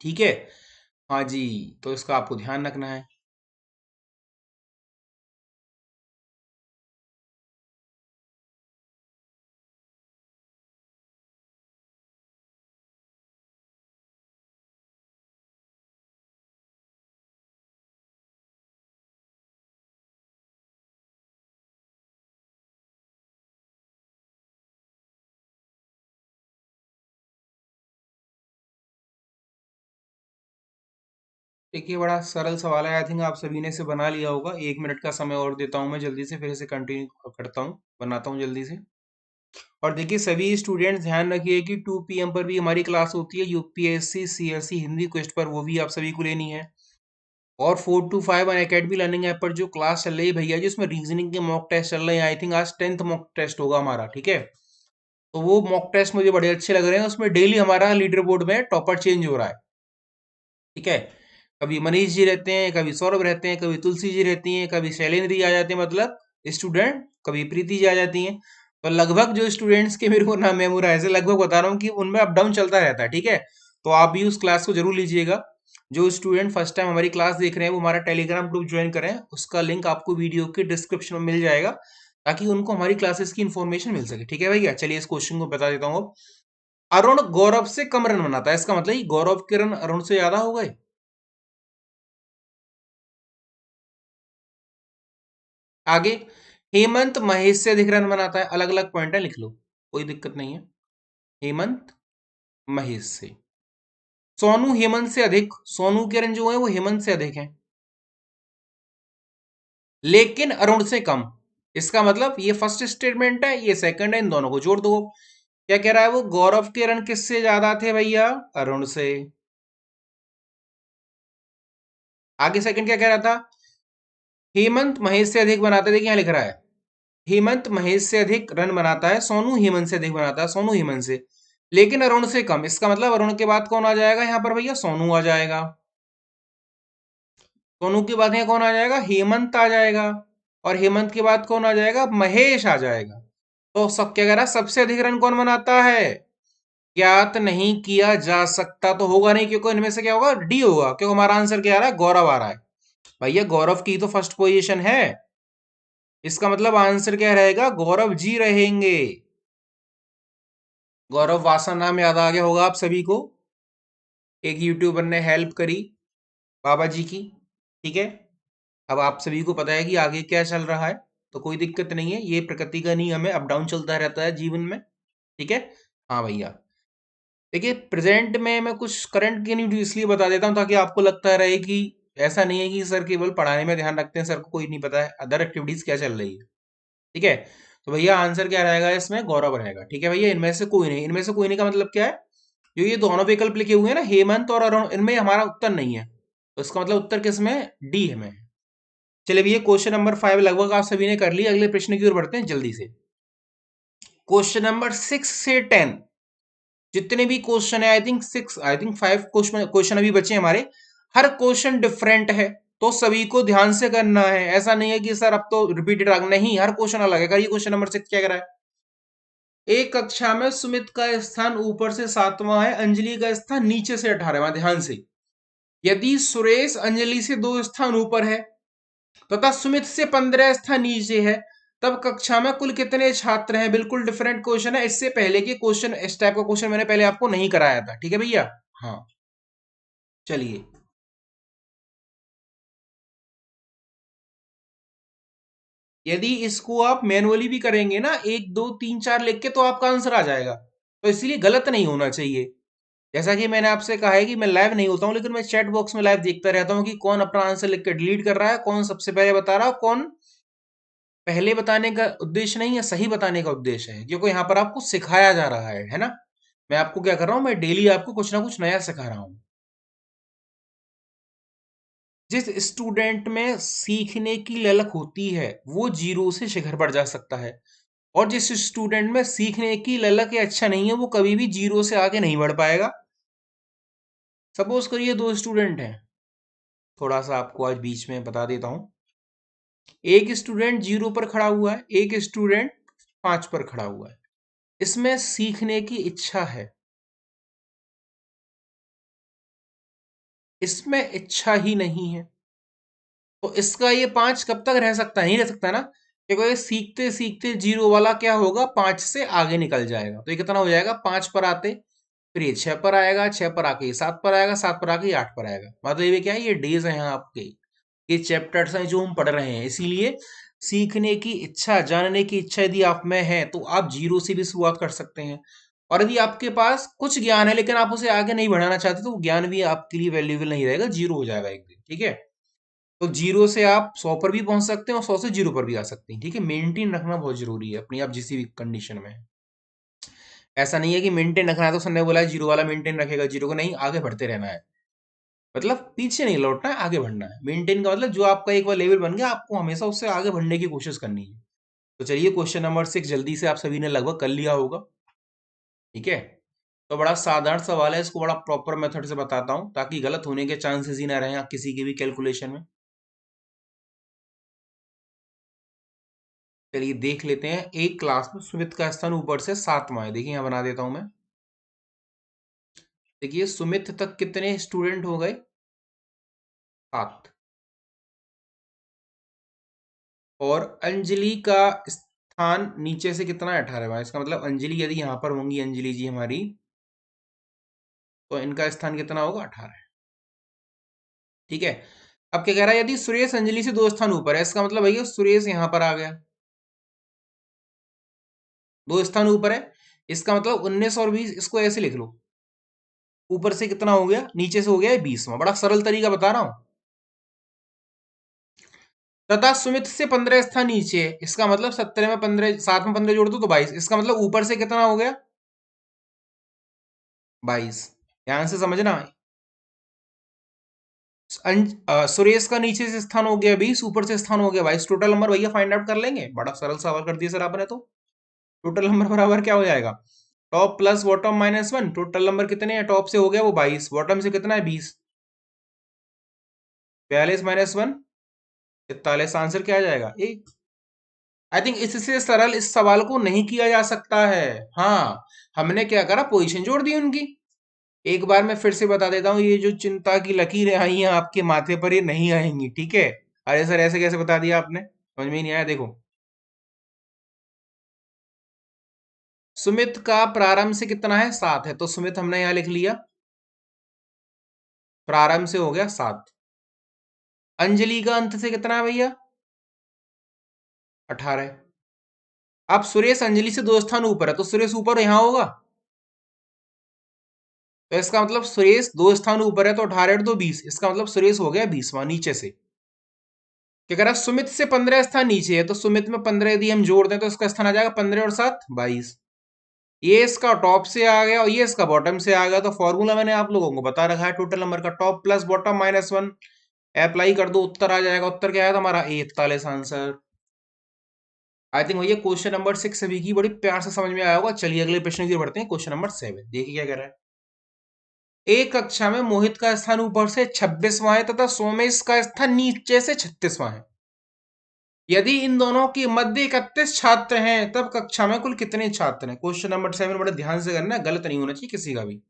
ठीक है, हाँ जी, तो इसका आपको ध्यान रखना है। देखिए, बड़ा सरल सवाल है। आई थिंक आप सभी ने इसे बना लिया होगा। 1 मिनट का समय और देता हूँ मैं, जल्दी से फिर इसे कंटिन्यू करता हूँ, बनाता हूँ जल्दी से। और देखिए सभी स्टूडेंट्स ध्यान रखिए कि 2 PM पर भी हमारी क्लास होती है, यूपीएससी सीएससी हिंदी क्वेस्ट पर, वो भी आप सभी को लेनी है। और 4 to 5 अकेडमी लर्निंग ऐप पर जो क्लास चल रही है भैया जी, उसमें रीजनिंग के मॉक टेस्ट चल रहे हैं। आई थिंक आज 10th मॉक टेस्ट होगा हमारा। ठीक है, तो वो मॉक टेस्ट मुझे बड़े अच्छे लग रहे हैं। उसमें डेली हमारा लीडर बोर्ड में टॉपर चेंज हो रहा है। ठीक है, कभी मनीष जी रहते हैं, कभी सौरभ रहते हैं, कभी तुलसी जी रहती हैं, कभी शैलेंद्र जी आ जाते हैं, मतलब स्टूडेंट, कभी प्रीति जी आ जाती हैं। तो लगभग जो स्टूडेंट्स के मेरे को नाम मेमोराइज है, लगभग बता रहा हूँ कि उनमें अप डाउन चलता रहता है। ठीक है, तो आप भी उस क्लास को जरूर लीजिएगा। जो स्टूडेंट फर्स्ट टाइम हमारी क्लास देख रहे हैं वो हमारा टेलीग्राम ग्रुप ज्वाइन करें, उसका लिंक आपको वीडियो के डिस्क्रिप्शन में मिल जाएगा, ताकि उनको हमारी क्लासेस की इन्फॉर्मेशन मिल सके। ठीक है भैया, चलिए इस क्वेश्चन को बता देता हूँ। अरुण गौरव से कम रन बनाता है, इसका मतलब ये गौरव के रन अरुण से ज्यादा हो गए। आगे, हेमंत महेश से अधिक रन बनाता है। अलग अलग पॉइंट है, लिख लो। कोई दिक्कत नहीं है। हेमंत महेश से। सोनू हेमंत से अधिक, सोनू के रन जो है वो हेमंत से अधिक हैं, लेकिन अरुण से कम। इसका मतलब ये फर्स्ट स्टेटमेंट है, ये सेकंड है, इन दोनों को जोड़ दो। क्या कह रहा है वो? गौरव के रन किससे ज्यादा थे भैया? अरुण से। आगे सेकंड क्या कह रहा था? हेमंत महेश से अधिक बनाता है। देखिए यहां लिख रहा है हेमंत महेश से अधिक रन बनाता है, सोनू हेमंत से अधिक बनाता है, सोनू हेमंत से, लेकिन अरुण से कम। इसका मतलब अरुण के बाद कौन आ जाएगा यहाँ पर भैया? सोनू आ जाएगा। सोनू के बाद यहाँ कौन आ जाएगा? हेमंत आ जाएगा। और हेमंत के बाद कौन आ जाएगा? महेश आ जाएगा। तो सब क्या कह रहा है? सबसे अधिक रन कौन बनाता है? ज्ञात नहीं किया जा सकता, तो होगा नहीं, क्योंकि इनमें से क्या होगा? डी होगा, क्योंकि हमारा आंसर क्या आ रहा है? गौरव आ रहा है। भैया गौरव की तो फर्स्ट पोजीशन है, इसका मतलब आंसर क्या रहेगा? गौरव जी रहेंगे। गौरव वासना नाम याद आ गया होगा आप सभी को, एक यूट्यूबर ने हेल्प करी बाबा जी की। ठीक है, अब आप सभी को पता है कि आगे क्या चल रहा है, तो कोई दिक्कत नहीं है, ये प्रकृति का नियम है, अप डाउन चलता रहता है जीवन में। ठीक है। हाँ भैया, देखिए प्रेजेंट में मैं कुछ करंट की न्यूज इसलिए बता देता हूँ ताकि आपको लगता रहे कि ऐसा नहीं है कि सर केवल पढ़ाने में ध्यान रखते हैं, सर को कोई नहीं पता है अदर एक्टिविटीज क्या चल रही है। ठीक है, तो भैया आंसर क्या रहेगा इसमें? गौरव रहेगा। ठीक है भैया, इनमें से कोई नहीं। इनमें से कोई नहीं का मतलब क्या है? जो ये दोनों विकल्प लिखे हुए हैं ना, हेमंत और अरुण, इनमें हमारा उत्तर नहीं है, तो इसका मतलब उत्तर किसमें? डी है में। चलिए भैया, क्वेश्चन नंबर 5 लगभग आप सभी ने कर लिया, अगले प्रश्न की ओर बढ़ते हैं जल्दी से। क्वेश्चन नंबर 6 से 10 जितने भी क्वेश्चन है, आई थिंक 5 क्वेश्चन अभी बचे हैं हमारे। हर क्वेश्चन डिफरेंट है, तो सभी को ध्यान से करना है। ऐसा नहीं है कि सर अब तो रिपीटेड आ, नहीं, हर क्वेश्चन अलग है। करिए क्वेश्चन नंबर 6 क्या कह रहा है? एक कक्षा में सुमित का स्थान ऊपर से 7वां है, अंजलि का स्थान नीचे से 18वां। ध्यान से, यदि सुरेश अंजलि से 2 स्थान ऊपर है तथा सुमित से 15 स्थान नीचे है, तब कक्षा में कुल कितने छात्र हैं? बिल्कुल डिफरेंट क्वेश्चन है, इससे पहले के क्वेश्चन, इस टाइप का क्वेश्चन मैंने पहले आपको नहीं कराया था। ठीक है भैया। हाँ, चलिए। यदि इसको आप मैनुअली भी करेंगे ना, 1 2 3 4 लिख के, तो आपका आंसर आ जाएगा, तो इसलिए गलत नहीं होना चाहिए। जैसा कि मैंने आपसे कहा है कि मैं लाइव नहीं होता हूं, लेकिन मैं चैट बॉक्स में लाइव देखता रहता हूं कि कौन अपना आंसर लिख के डिलीट कर रहा है, कौन सबसे पहले बता रहा है, कौन पहले बताने का उद्देश्य नहीं है, सही बताने का उद्देश्य है, क्योंकि यहाँ पर आपको सिखाया जा रहा है ना। मैं आपको क्या कर रहा हूँ? मैं डेली आपको कुछ ना कुछ नया सिखा रहा हूँ। जिस स्टूडेंट में सीखने की ललक होती है वो जीरो से शिखर पर जा सकता है, और जिस स्टूडेंट में सीखने की ललक या अच्छा नहीं है वो कभी भी जीरो से आगे नहीं बढ़ पाएगा। सपोज करिए 2 स्टूडेंट हैं, थोड़ा सा आपको आज बीच में बता देता हूं। एक स्टूडेंट 0 पर खड़ा हुआ है, एक स्टूडेंट 5 पर खड़ा हुआ है। इसमें सीखने की इच्छा है, इसमें इच्छा ही नहीं है, तो इसका ये 5 कब तक रह सकता है? नहीं रह सकता ना, क्योंकि ये सीखते सीखते जीरो वाला क्या होगा? 5 से आगे निकल जाएगा। तो ये कितना हो जाएगा? 5 पर आते, फिर ये 6 पर आएगा, 6 पर आके ये 7 पर आएगा, 7 पर आके ये 8 पर आएगा। मतलब ये क्या है? ये डेज है यहाँ आपके, ये चैप्टर्स हैं जो हम पढ़ रहे हैं। इसीलिए सीखने की इच्छा, जानने की इच्छा यदि आप में है तो आप जीरो से भी शुरुआत कर सकते हैं। और यदि आपके पास कुछ ज्ञान है लेकिन आप उसे आगे नहीं बढ़ाना चाहते, तो वो ज्ञान भी आपके लिए वैल्यूएबल नहीं रहेगा, जीरो हो जाएगा एक दिन। ठीक है, तो जीरो से आप 100 पर भी पहुंच सकते हैं और 100 से जीरो पर भी आ सकते हैं। ठीक है, मेंटेन रखना बहुत जरूरी है अपनी, आप जिस भी कंडीशन में है। ऐसा नहीं है कि मेंटेन रखना है तो सर ने बोला है जीरो वाला मेंटेन रखेगा, जीरो को नहीं, आगे बढ़ते रहना है। मतलब पीछे नहीं लौटना है, आगे बढ़ना है। मेंटेन का मतलब जो आपका एक बार लेवल बन गया, आपको हमेशा उससे आगे बढ़ने की कोशिश करनी है। तो चलिए क्वेश्चन नंबर 6 जल्दी से आप सभी ने लगभग कर लिया होगा। ठीक है, तो बड़ा साधारण सवाल है, इसको बड़ा प्रॉपर मेथड से बताता हूं ताकि गलत होने के चांसेस ही ना रहे किसी के भी कैलकुलेशन में। चलिए देख लेते हैं। एक क्लास में सुमित का स्थान ऊपर से 7वां है। देखिए यहां बना देता हूं मैं। देखिए सुमित तक कितने स्टूडेंट हो गए? 7। और अंजलि का स्थान नीचे से कितना है? 18वां। इसका मतलब अंजलि यदि यहां पर होंगी, अंजलि जी हमारी, तो इनका स्थान कितना होगा? 18। ठीक है, अब क्या कह रहा है? यदि सुरेश अंजलि से 2 स्थान ऊपर है, इसका मतलब भैया सुरेश यहां पर आ गया, 2 स्थान ऊपर है। इसका मतलब 19 और 20, इसको ऐसे लिख लो, ऊपर से कितना हो गया, नीचे से हो गया 20वां। बड़ा सरल तरीका बता रहा हूं। तथा सुमित से 15 स्थान नीचे है, इसका मतलब 17 में 15, 7 में 15 जोड़ दो तो 22, इसका मतलब ऊपर से कितना हो गया, 22। ध्यान से समझना। सुरेश का नीचे से स्थान हो गया 20, ऊपर से स्थान हो गया 22, टोटल नंबर भैया फाइंड आउट कर लेंगे। बड़ा सरल सवाल कर दिया सर आपने तो। टोटल नंबर बराबर क्या हो जाएगा, top plus bottom minus one. Total number कितने हैं, टॉप से हो गया वो 22, बॉटम से कितना है 20, 42 माइनस वन 43। आंसर क्या आ जाएगा, एक। आई थिंक इससे सरल इस सवाल को नहीं किया जा सकता है। हाँ, हमने क्या करा, पोजीशन जोड़ दी उनकी। एक बार मैं फिर से बता देता हूँ, ये जो चिंता की लकीरें आई हैं आपके माथे पर, ये नहीं आएंगी, ठीक है। अरे सर ऐसे कैसे बता दिया आपने, समझ में ही नहीं आया। देखो, सुमित का प्रारंभ से कितना है, 7 है, तो सुमित हमने यहां लिख लिया, प्रारंभ से हो गया 7। अंजलि का अंत से कितना है भैया, 18। अब सुरेश अंजलि से 2 स्थान ऊपर है, तो सुरेश ऊपर यहां होगा, तो इसका मतलब सुरेश 2 स्थान ऊपर है, तो 18 2 20, इसका मतलब सुरेश हो गया 20वां नीचे से। क्या कह रहा है, सुमित से 15 स्थान नीचे है, तो सुमित में 15 यदि हम जोड़ दें तो इसका स्थान आ जाएगा 15 और 7 22। ये इसका टॉप से आ गया और ये इसका बॉटम से आ गया, तो फॉर्मूला मैंने आप लोगों को बता रखा है, टोटल नंबर का top plus bottom minus one. Apply कर दो, उत्तर आ जाएगा। उत्तर क्या है हमारा, 41 आंसर। आई थिंक भैया क्वेश्चन नंबर 6 सभी की बड़ी प्यार से समझ में आया होगा। चलिए अगले प्रश्न की ओर बढ़ते हैं, क्वेश्चन नंबर 7 देखिए क्या कह रहा है। एक कक्षा में मोहित का स्थान ऊपर से 26वां है तथा सोमेश का स्थान नीचे से 36वां है। यदि इन दोनों के मध्य 31 छात्र हैं, तब कक्षा में कुल कितने छात्र हैं। क्वेश्चन नंबर 7 बड़े ध्यान से करना, गलत नहीं होना चाहिए किसी का भी।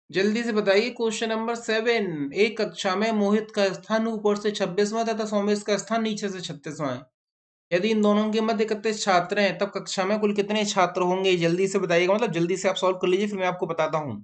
जल्दी से बताइए, क्वेश्चन नंबर 7। एक कक्षा में मोहित का स्थान ऊपर से 26वां तथा सोमेश का स्थान नीचे से 36वां है। यदि इन दोनों के मध्य 31 छात्र हैं, तब कक्षा में कुल कितने छात्र होंगे, जल्दी से बताइएगा। मतलब जल्दी से आप सॉल्व कर लीजिए, फिर मैं आपको बताता हूं।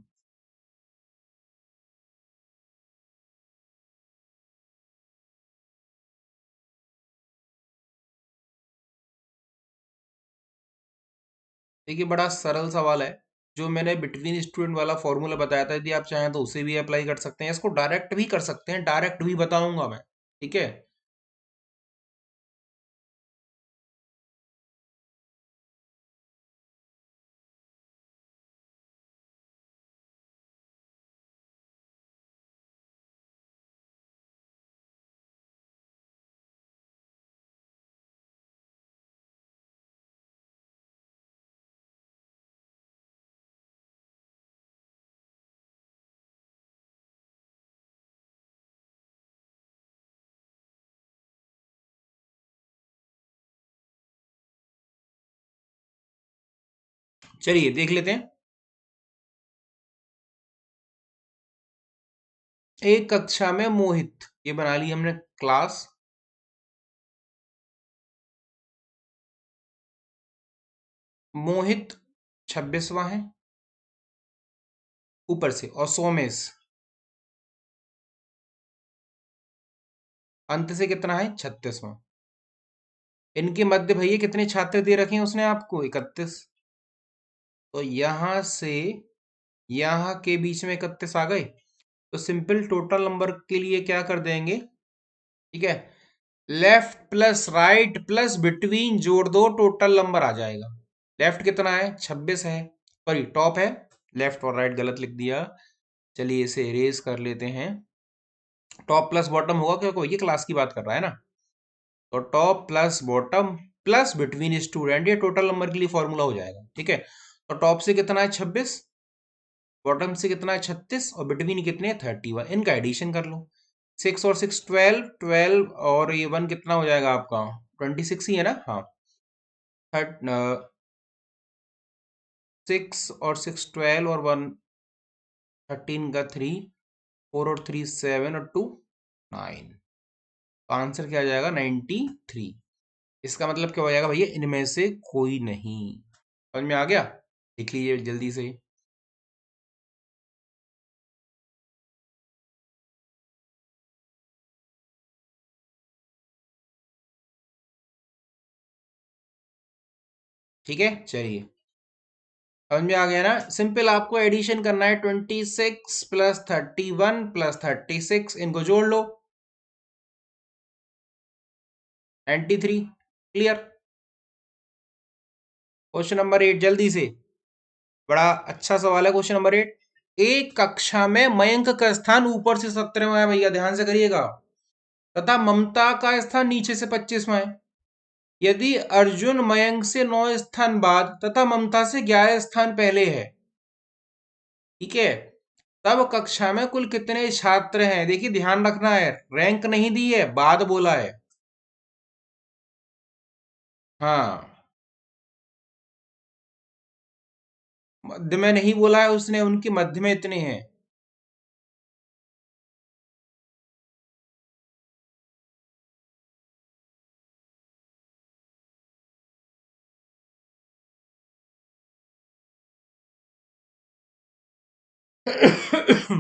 देखिए बड़ा सरल सवाल है, जो मैंने बिटवीन स्टूडेंट वाला फॉर्मूला बताया था, यदि आप चाहें तो उसे भी अप्लाई कर सकते हैं, इसको डायरेक्ट भी कर सकते हैं, डायरेक्ट भी बताऊंगा मैं, ठीक है। चलिए देख लेते हैं। एक कक्षा में मोहित, ये बना ली हमने क्लास। मोहित 26वां है ऊपर से, और सोमेश अंत से कितना है, 36वां। इनके मध्य भैया कितने छात्र दे रखे हैं उसने आपको, 31। तो यहां से यहां के बीच में 31 आ गए, तो सिंपल टोटल नंबर के लिए क्या कर देंगे, ठीक है, left plus right plus between जोड़ दो, टोटल नंबर आ जाएगा। लेफ्ट कितना है, 26 है, सॉरी टॉप है, लेफ्ट और राइट गलत लिख दिया। चलिए इसे इरेज कर लेते हैं। टॉप प्लस बॉटम होगा, क्योंकि ये क्लास की बात कर रहा है ना, तो top plus bottom plus between student, ये टोटल नंबर के लिए फॉर्मूला हो जाएगा, ठीक है। तो टॉप से कितना है 26, बॉटम से कितना है 36, और बिटवीन कितने हैं 31, इनका एडिशन कर लो। 6 और 6 12, 12 और ये 1 कितना हो जाएगा आपका, 26 ही है ना, हाँ। 6 और 6 12 और 1 13 का 3, 4 और 3 7 और 2 9। तो आंसर क्या आ जाएगा? 93। इसका मतलब क्या हो जाएगा भैया? इनमें से कोई नहीं। समझ में आ गया? लिख लीजिए जल्दी से। ठीक है, चलिए। समझ में आ गया ना? सिंपल आपको एडिशन करना है। 26 प्लस 31 प्लस 36, इनको जोड़ लो। 93। क्लियर? क्वेश्चन नंबर 8 जल्दी से। बड़ा अच्छा सवाल है क्वेश्चन नंबर 8। एक कक्षा में मयंक का स्थान ऊपर से 17वां है भैया, ध्यान से करिएगा, तथा ममता का स्थान नीचे से 25वां है। यदि अर्जुन मयंक से 9 स्थान बाद तथा ममता से 11 स्थान पहले है, ठीक है, तब कक्षा में कुल कितने छात्र हैं? देखिए ध्यान रखना है, रैंक नहीं दी है, बाद बोला है। हाँ, मध्य में नहीं बोला है उसने, उनकी मध्य में इतने हैं।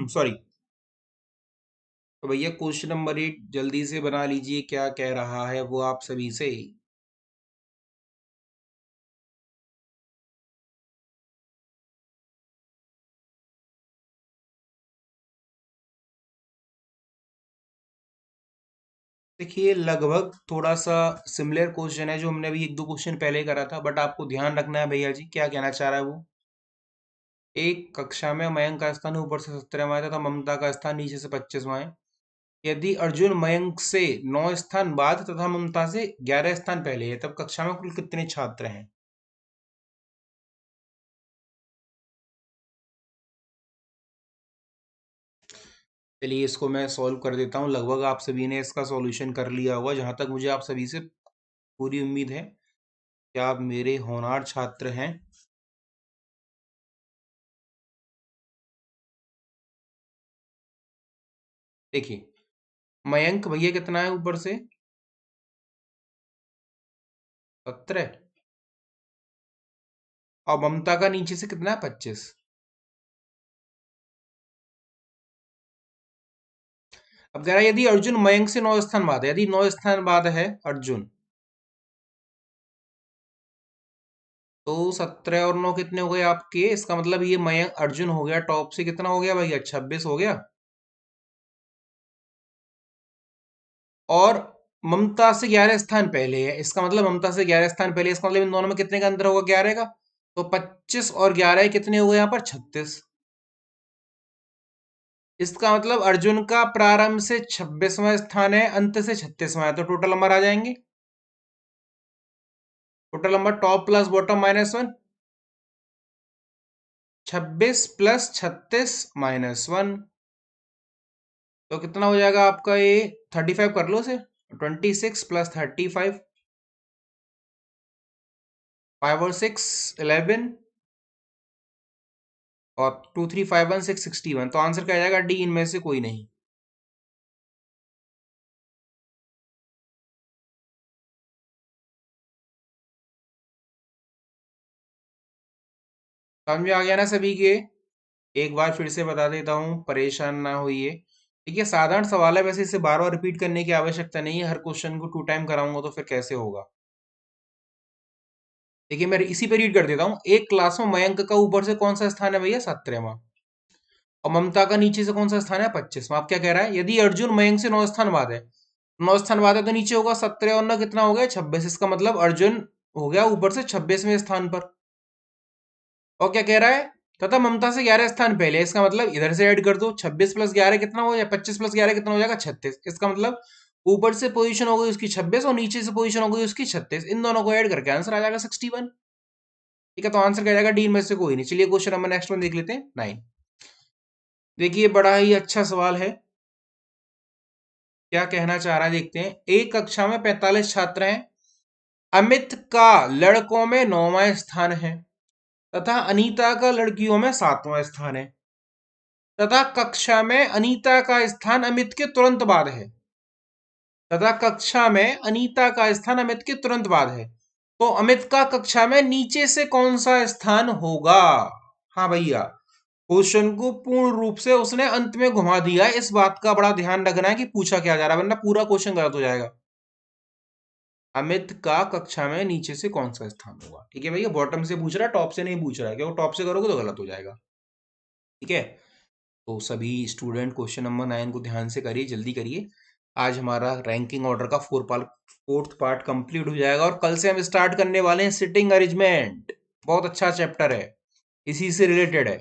सॉरी। तो भैया क्वेश्चन नंबर 8 जल्दी से बना लीजिए, क्या कह रहा है वो आप सभी से। देखिए लगभग थोड़ा सा सिमिलर क्वेश्चन है जो हमने अभी एक दो क्वेश्चन पहले करा था, बट आपको ध्यान रखना है भैया जी, क्या कहना चाह रहा है वो। एक कक्षा में मयंक का स्थान ऊपर से 17वां है तथा ममता का स्थान नीचे से 25वां है। यदि अर्जुन मयंक से 9 स्थान बाद तथा ममता से 11 स्थान पहले है, तब कक्षा में कुल कितने छात्र हैं? चलिए इसको मैं सॉल्व कर देता हूँ। लगभग आप सभी ने इसका सॉल्यूशन कर लिया होगा, जहां तक मुझे आप सभी से पूरी उम्मीद है कि आप मेरे होनहार छात्र हैं। देखिए मयंक भैया कितना है ऊपर से? 17। और ममता का नीचे से कितना है? 25। अब कह रहा है यदि अर्जुन मयंक से 9 स्थान बाद है, यदि 9 स्थान बाद है अर्जुन, तो 17 और 9 कितने हो गए आपके? इसका मतलब ये मयंक अर्जुन हो गया टॉप से, कितना हो गया भैया? 26 हो गया। और ममता से 11 स्थान पहले है, इसका मतलब ममता से 11 स्थान पहले, इसका मतलब इन दोनों में कितने का अंतर होगा? 11 का। तो 25 और 11 कितने हुए यहाँ पर? 36। इसका मतलब अर्जुन का प्रारंभ से 26वां स्थान है, अंत से 36वां है, तो टोटल नंबर आ जाएंगे। Total number top plus bottom -1। 26 plus 36 -1। तो कितना हो जाएगा आपका ये? 35 कर लो से। 26 प्लस 35, 5 और 6 11, और 2 3 5 1 6 61। तो आंसर क्या आ जाएगा? डी, इनमें से कोई नहीं। समझ में आ गया ना सभी के? एक बार फिर से बता देता हूँ, परेशान ना होइए। देखिए साधारण सवाल है, वैसे इसे बार बार रिपीट करने की आवश्यकता नहीं है, हर क्वेश्चन को 2 टाइम कराऊंगा तो फिर कैसे होगा। देखिए मैं इसी पे रीड कर देता हूँ। एक क्लास में मयंक का ऊपर से कौन सा स्थान है भैया? 17वां। और ममता का नीचे से कौन सा स्थान है? 25वां। आप क्या कह रहा है? यदि अर्जुन मयंक से 9 स्थान बाद है, 9 स्थान बाद है तो नीचे होगा 17 और 9 कितना हो गया? 26। इसका मतलब अर्जुन हो गया ऊपर से 26वें स्थान पर। और क्या कह रहा है? तथा ममता से 11 स्थान पहले है, इसका मतलब इधर से ऐड कर दो। 26 प्लस 11 कितना हो जाएगा? 25 प्लस 11 कितना हो जाएगा? 36। इसका मतलब ऊपर से पोजीशन हो गई उसकी 26 और नीचे से पोजीशन हो गई उसकी 36। इन दोनों को ऐड करके आंसर आ जाएगा 61। ठीक है, तो आंसर क्या जाएगा? डी में से कोई नहीं। चलिए क्वेश्चन नंबर नेक्स्ट में देख लेते हैं, 9। देखिए बड़ा ही अच्छा सवाल है, क्या कहना चाह रहा है देखते हैं। एक कक्षा में 45 छात्र हैं। अमित का लड़कों में 9वां स्थान है तथा अनीता का लड़कियों में 7वां स्थान है, तथा कक्षा में अनीता का स्थान अमित के तुरंत बाद है। तथा कक्षा में अनीता का स्थान अमित के तुरंत बाद है, तो अमित का कक्षा में नीचे से कौन सा स्थान होगा? हाँ भैया, क्वेश्चन को पूर्ण रूप से उसने अंत में घुमा दिया है। इस बात का बड़ा ध्यान रखना है कि पूछा क्या जा रहा है, वरना पूरा क्वेश्चन गलत हो जाएगा। अमित का कक्षा में नीचे से कौन सा स्थान होगा, ठीक है भैया। बॉटम से पूछ रहा है, टॉप से नहीं पूछ रहा है, क्योंकि टॉप से करोगे तो गलत हो जाएगा, ठीक है। तो सभी स्टूडेंट क्वेश्चन नंबर 9 को ध्यान से करिए, जल्दी करिए। आज हमारा रैंकिंग ऑर्डर का फोर्थ पार्ट कंप्लीट हो जाएगा, और कल से हम स्टार्ट करने वाले हैं सिटिंग अरेंजमेंट। बहुत अच्छा चैप्टर है, इसी से रिलेटेड है,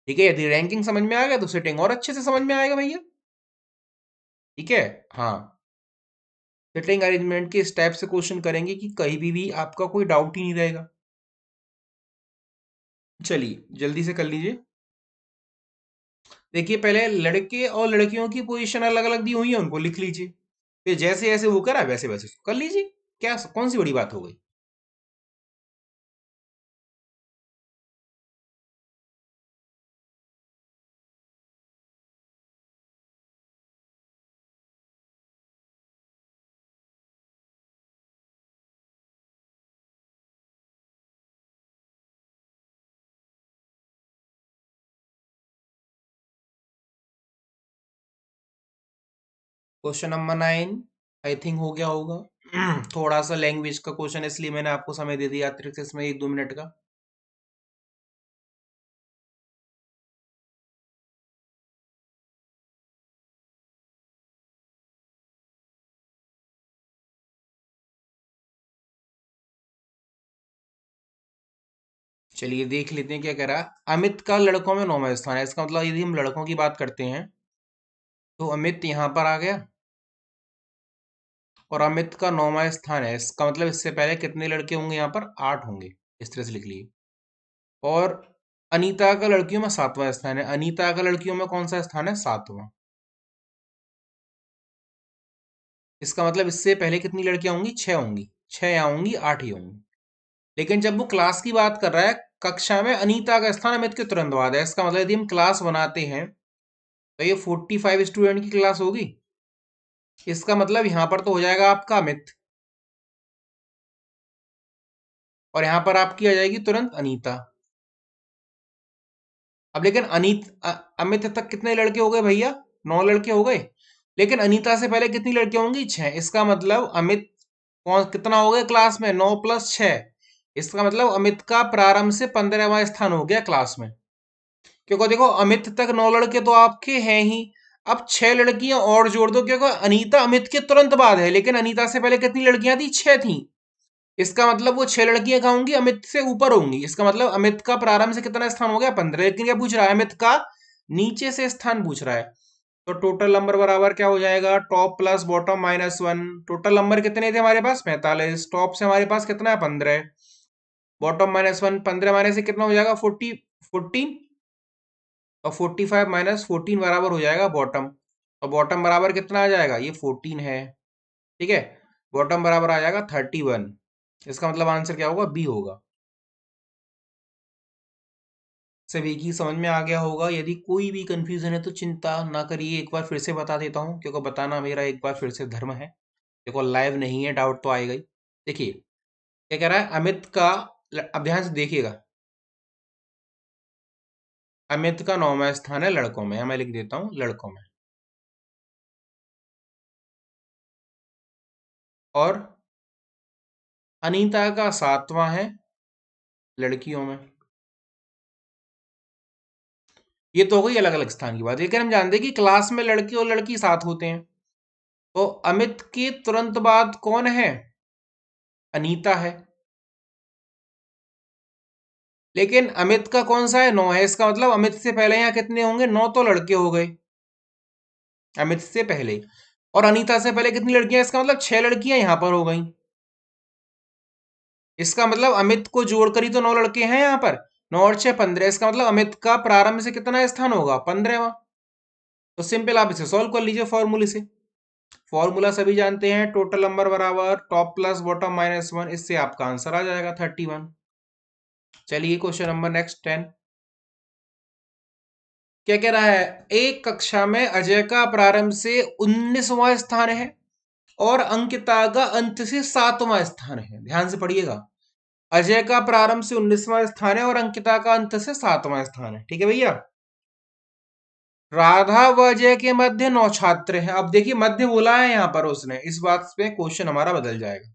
ठीक है। यदि रैंकिंग समझ में आ गया तो सिटिंग और अच्छे से समझ में आएगा भैया, ठीक है। हाँ, सिटिंग अरेंजमेंट के स्टेप से क्वेश्चन करेंगे कि कहीं भी आपका कोई डाउट ही नहीं रहेगा। चलिए जल्दी से कर लीजिए। देखिए, पहले लड़के और लड़कियों की पोजीशन अलग अलग दी हुई है, उनको लिख लीजिए। फिर जैसे जैसे वो करा वैसे वैसे कर लीजिए। क्या, कौन सी बड़ी बात हो गई? क्वेश्चन नंबर 9 आई थिंक हो गया होगा। थोड़ा सा लैंग्वेज का क्वेश्चन, इसलिए मैंने आपको समय दे दिया अतिरिक्त इसमें 1-2 मिनट का। चलिए देख लेते हैं क्या कह रहा है। अमित का लड़कों में 9वां स्थान है, इसका मतलब यदि हम लड़कों की बात करते हैं तो अमित यहाँ पर आ गया, और अमित का 9वां स्थान है। इसका मतलब इससे पहले कितने लड़के होंगे? यहाँ पर 8 होंगे, इस तरह से लिख लिए। और अनीता का लड़कियों में 7वां स्थान है। अनीता का लड़कियों में कौन सा स्थान है? 7वां। इसका मतलब इससे पहले कितनी लड़कियां होंगी? 6 होंगी। 6 यहाँ होंगी, 8 ही होंगी। लेकिन जब वो क्लास की बात कर रहा है, कक्षा में अनीता का स्थान अमित के तुरंत बाद है, इसका मतलब यदि हम क्लास बनाते हैं तो ये 45 स्टूडेंट की क्लास होगी। इसका मतलब यहां पर तो हो जाएगा आपका अमित, और यहां पर आपकी आ जाएगी तुरंत अनीता। अब लेकिन अमित तक कितने लड़के हो गए भैया? 9 लड़के हो गए। लेकिन अनीता से पहले कितनी लड़कियां होंगी? 6। इसका मतलब अमित कौन कितना हो गया क्लास में? 9 + 6। इसका मतलब अमित का प्रारंभ से 15वां स्थान हो गया क्लास में, क्योंकि देखो अमित तक 9 लड़के तो आपके हैं ही। अब 6 लड़कियां और जोड़ दो, क्योंकि अनीता अमित के तुरंत बाद है, लेकिन अनीता से पहले कितनी लड़कियां थी? 6 थी। इसका मतलब वो 6 लड़कियां कहाँ होंगी? अमित से ऊपर होंगी। इसका मतलब अमित का प्रारंभ से कितना स्थान हो गया? 15। लेकिन क्या पूछ रहा है? अमित का नीचे से स्थान पूछ रहा है। तो टोटल नंबर बराबर क्या हो जाएगा? Top plus bottom -1। Total number कितने थे हमारे पास? 45। टॉप से हमारे पास कितना है? 15। बॉटम -1, 15 माइनस से कितना हो जाएगा? 14। और 45 - 14 बराबर हो जाएगा बॉटम। और बॉटम बराबर कितना आ जाएगा? ये 14 है, ठीक है। बॉटम बराबर आ जाएगा 31। इसका मतलब आंसर क्या होगा? बी होगा। सभी की समझ में आ गया होगा। यदि कोई भी कंफ्यूजन है तो चिंता ना करिए, एक बार फिर से बता देता हूँ, क्योंकि बताना मेरा एक बार फिर से धर्म है। देखो लाइव नहीं है, डाउट तो आएगा ही। देखिए क्या कह रहा है अमित का, अब ध्यान से देखिएगा। अमित का 9वां स्थान है लड़कों में, मैं लिख देता हूँ लड़कों में, और अनीता का 7वां है लड़कियों में। ये तो हो गई अलग अलग स्थान की बात, लेकिन हम जानते हैं कि क्लास में लड़के और लड़की साथ होते हैं। तो अमित के तुरंत बाद कौन है? अनीता है। लेकिन अमित का कौन सा है? 9 है। इसका मतलब अमित से पहले यहाँ कितने होंगे? 9 तो लड़के हो गए अमित से पहले। और अनीता से पहले कितनी लड़कियां? इसका मतलब 6 लड़कियां यहां पर हो गई। इसका मतलब अमित को जोड़कर ही तो 9 लड़के हैं यहाँ पर। 9 और 6 15। इसका मतलब अमित का प्रारंभ से कितना स्थान होगा? 15वां। तो सिंपल आप इसे सॉल्व कर लीजिए फॉर्मूले से। फॉर्मूला सभी जानते हैं, टोटल नंबर बराबर टॉप प्लस बॉटम -1। इससे आपका आंसर आ जाएगा 31। चलिए क्वेश्चन नंबर नेक्स्ट 10। क्या कह रहा है? एक कक्षा में अजय का प्रारंभ से 19वां स्थान है, और अंकिता का अंत से 7वां स्थान है। ध्यान से पढ़िएगा, अजय का प्रारंभ से 19वां स्थान है और अंकिता का अंत से 7वां स्थान है। ठीक है भैया। राधा व अजय के मध्य 9 छात्र हैं। अब देखिए मध्य बोला है यहां पर उसने, इस बात पे क्वेश्चन हमारा बदल जाएगा।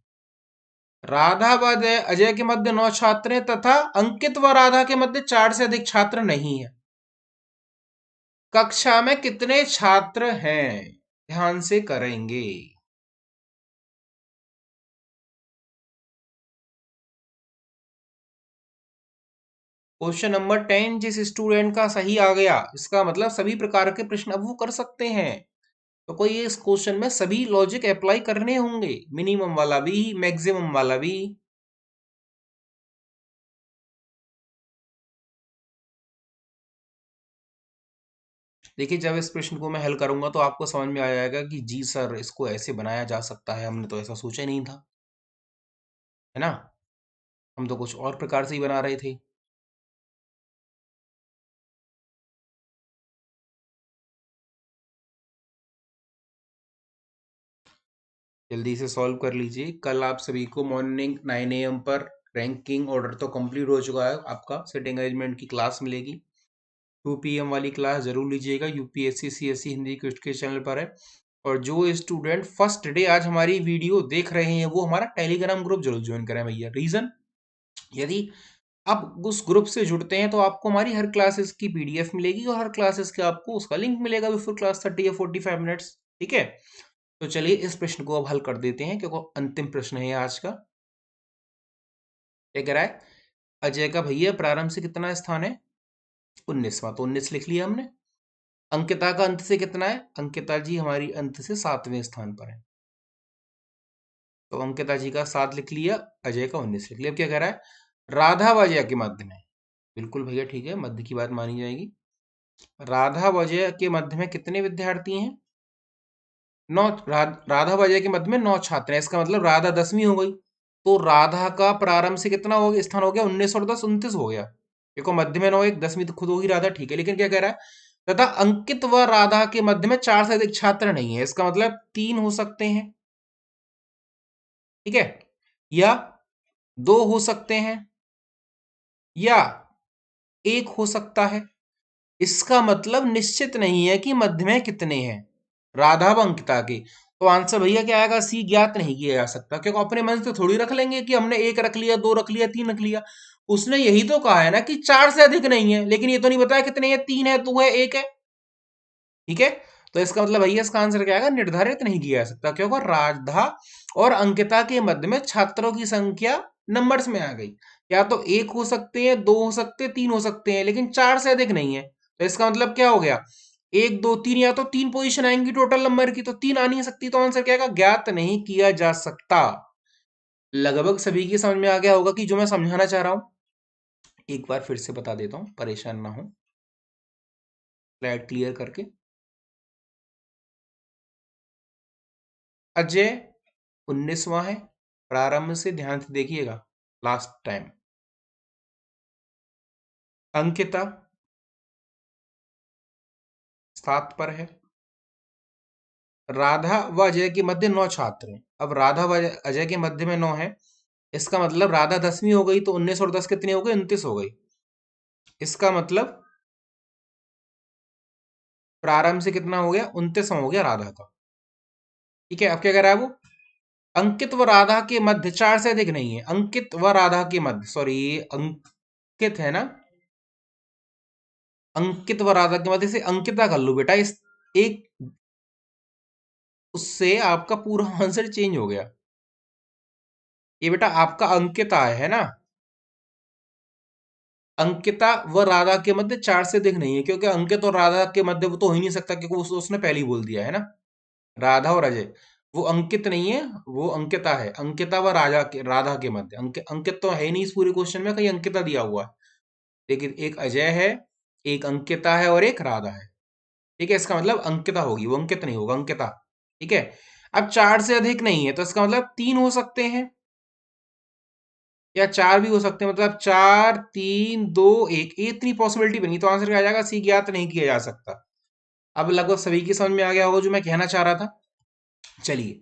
राधा व अजय के मध्य 9 छात्र हैं तथा अंकित व राधा के मध्य 4 से अधिक छात्र नहीं है। कक्षा में कितने छात्र हैं? ध्यान से करेंगे। क्वेश्चन नंबर 10 जिस स्टूडेंट का सही आ गया, इसका मतलब सभी प्रकार के प्रश्न अब वो कर सकते हैं। तो कोई इस क्वेश्चन में सभी लॉजिक अप्लाई करने होंगे, मिनिमम वाला भी मैक्सिमम वाला भी। देखिए जब इस प्रश्न को मैं हल करूंगा तो आपको समझ में आ जाएगा कि जी सर इसको ऐसे बनाया जा सकता है, हमने तो ऐसा सोचा नहीं था, है ना। हम तो कुछ और प्रकार से ही बना रहे थे। जल्दी से सॉल्व कर लीजिए। कल आप सभी को मॉर्निंग 9 AM पर रैंकिंग ऑर्डर तो कंप्लीट हो चुका है, आपका सेटिंग अरेंजमेंट की क्लास मिलेगी। 2 PM वाली क्लास जरूर लीजिएगा, यूपीएससी CSE हिंदी क्विज के चैनल पर है। और जो स्टूडेंट फर्स्ट डे आज हमारी वीडियो देख रहे हैं वो हमारा टेलीग्राम ग्रुप जरूर ज्वाइन करें भैया। रीजन, यदि आप उस ग्रुप से जुड़ते हैं तो आपको हमारी हर क्लासेस की PDF मिलेगी और हर क्लासेस के आपको उसका लिंक मिलेगा बिफोर क्लास 30 या 45 मिनट्स। ठीक है, तो चलिए इस प्रश्न को अब हल कर देते हैं क्योंकि अंतिम प्रश्न है आज का। क्या कह रहा है? अजय का भैया प्रारंभ से कितना स्थान है? 19वां, तो 19 लिख लिया हमने। अंकिता का अंत से कितना है? अंकिता जी हमारी अंत से 7वें स्थान पर है, तो अंकिता जी का 7 लिख लिया, अजय का 19 लिख लिया। अब क्या कह रहा है? राधा व अजय के मध्य में, बिल्कुल भैया ठीक है, मध्य की बात मानी जाएगी। राधा व अजय के मध्य में कितने विद्यार्थी हैं? 9। राधा व अजय के मध्य में 9 छात्र हैं, इसका मतलब राधा 10वीं हो गई। तो राधा का प्रारंभ से कितना हो गया, स्थान हो गया? 19 और 10 29 हो गया। देखो मध्य में 9, एक 10वीं तो खुद हो ही राधा, ठीक है। लेकिन क्या कह रहा है? तथा अंकित व राधा के मध्य में 4 से अधिक छात्र नहीं है, इसका मतलब 3 हो सकते हैं, ठीक है, या 2 हो सकते हैं, या 1 हो सकता है। इसका मतलब निश्चित नहीं है कि मध्य में कितने हैं राधा व अंकिता के। तो आंसर भैया क्या आएगा? सी, ज्ञात नहीं किया जा सकता, क्योंकि अपने मन से थोड़ी रख लेंगे कि हमने 1 रख लिया, 2 रख लिया, 3 रख लिया। उसने यही तो कहा है ना कि 4 से अधिक नहीं है, लेकिन ये तो नहीं बताया कितने हैं, 3 है, 2 है, 1 है। ठीक है, तो इसका मतलब भैया इसका आंसर क्या आएगा? निर्धारित नहीं किया जा सकता, क्योंकि राधा और अंकिता के मध्य में छात्रों की संख्या नंबर्स में आ गई। या तो 1 हो सकते हैं, 2 हो सकते हैं, 3 हो सकते हैं, लेकिन 4 से अधिक नहीं है। तो इसका मतलब क्या हो गया? 1 2 3, या तो 3 पोजीशन आएंगी टोटल नंबर की, तो 3 आ नहीं सकती, तो आंसर क्या आएगा? ज्ञात नहीं किया जा सकता। लगभग सभी की समझ में आ गया होगा कि जो मैं समझाना चाह रहा हूं, एक बार फिर से बता देता हूं, परेशान ना हो, स्लाइड क्लियर करके। अजय 19वां है, प्रारंभ से ध्यान से देखिएगा, लास्ट टाइम। अंकिता 7 पर है। राधा व अजय के मध्य 9 छात्र हैं। अब राधा व अजय के मध्य में 9 है, इसका मतलब राधा 10वीं हो गई, तो 19 और 10 कितनी हो गई? 29 हो गई। इसका मतलब प्रारंभ से कितना हो गया? 29 हो गया राधा का। ठीक है, अब क्या कह रहा है वो? अंकित व राधा के मध्य 4 से अधिक नहीं है। अंकित व राधा के मध्य, सॉरी ये अंकित है ना, अंकित व राधा के मध्य से अंकिता कर लो बेटा, इस एक उससे आपका पूरा आंसर चेंज हो गया। ये बेटा आपका अंकिता है ना, अंकिता व राधा के मध्य 4 से अधिक नहीं है, क्योंकि अंकित और राधा के मध्य वो तो हो ही नहीं सकता, क्योंकि उसने पहले ही बोल दिया है ना। राधा और अजय, वो अंकित नहीं है, वो अंकिता है। अंकिता व राधा के मध्य अंकित तो है नहीं इस पूरे क्वेश्चन में, कहीं अंकिता दिया हुआ है। लेकिन एक अजय है, एक अंकिता है और एक राधा है। ठीक है, इसका मतलब अंकिता होगी, वो अंकित नहीं होगा, अंकिता। ठीक है, अब 4 से अधिक नहीं है, तो इसका मतलब 3 हो सकते हैं या 4 भी हो सकते हैं, मतलब 4 3 2 1, ये इतनी पॉसिबिलिटी बनी, तो आंसर क्या आ जाएगा? सी, ज्ञात नहीं किया जा सकता। अब लगभग सभी की समझ में आ गया होगा जो मैं कहना चाह रहा था। चलिए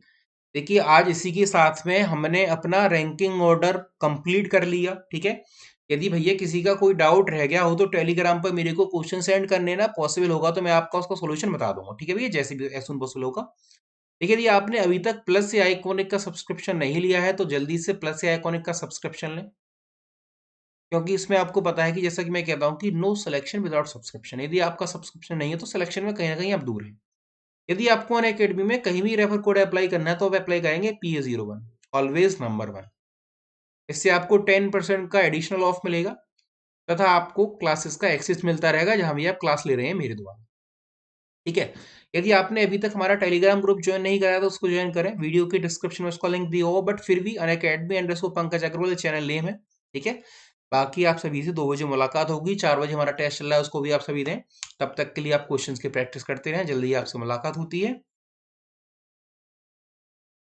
देखिए आज इसी के साथ में हमने अपना रैंकिंग ऑर्डर कंप्लीट कर लिया, ठीक है। यदि भैया किसी का कोई डाउट रह गया हो तो टेलीग्राम पर मेरे को क्वेश्चन सेंड करने ना, पॉसिबल होगा तो मैं आपका उसका सोल्यूशन बता दूंगा, ठीक है भैया, जैसे भी एज सुन पॉसिबल होगा। देखिए यदि आपने अभी तक प्लस या आइकॉनिक का सब्सक्रिप्शन नहीं लिया है तो जल्दी से प्लस या आइकॉनिक का सब्सक्रिप्शन लें, क्योंकि इसमें आपको पता है कि जैसा कि मैं कहता हूँ कि नो सिलेक्शन विदाउट सब्सक्रिप्शन, यदि आपका सब्सक्रिप्शन नहीं है तो सिलेक्शन में कहीं ना कहीं आप दूर हैं। यदि आपको अन अकेडमी में कहीं भी रेफर कोड अप्लाई करना है तो आप अप्लाई करेंगे PA01, ऑलवेज नंबर 1। इससे आपको 10% का एडिशनल ऑफ मिलेगा तथा आपको क्लासेस का एक्सेस मिलता रहेगा जहां भी आप क्लास ले रहे हैं मेरे द्वारा, ठीक है। यदि आपने अभी तक हमारा टेलीग्राम ग्रुप ज्वाइन नहीं करा तो उसको ज्वाइन करें, वीडियो के डिस्क्रिप्शन में उसका लिंक दिया होगा, बट फिर भी Unacademy underscore Pankaj Agrawal channel name है, ठीक है। बाकी आप सभी से 2 बजे मुलाकात होगी, 4 बजे हमारा टेस्ट चल रहा है उसको भी आप सभी दें। तब तक के लिए आप क्वेश्चंस की प्रैक्टिस करते रहें, जल्दी आपसे मुलाकात होती है।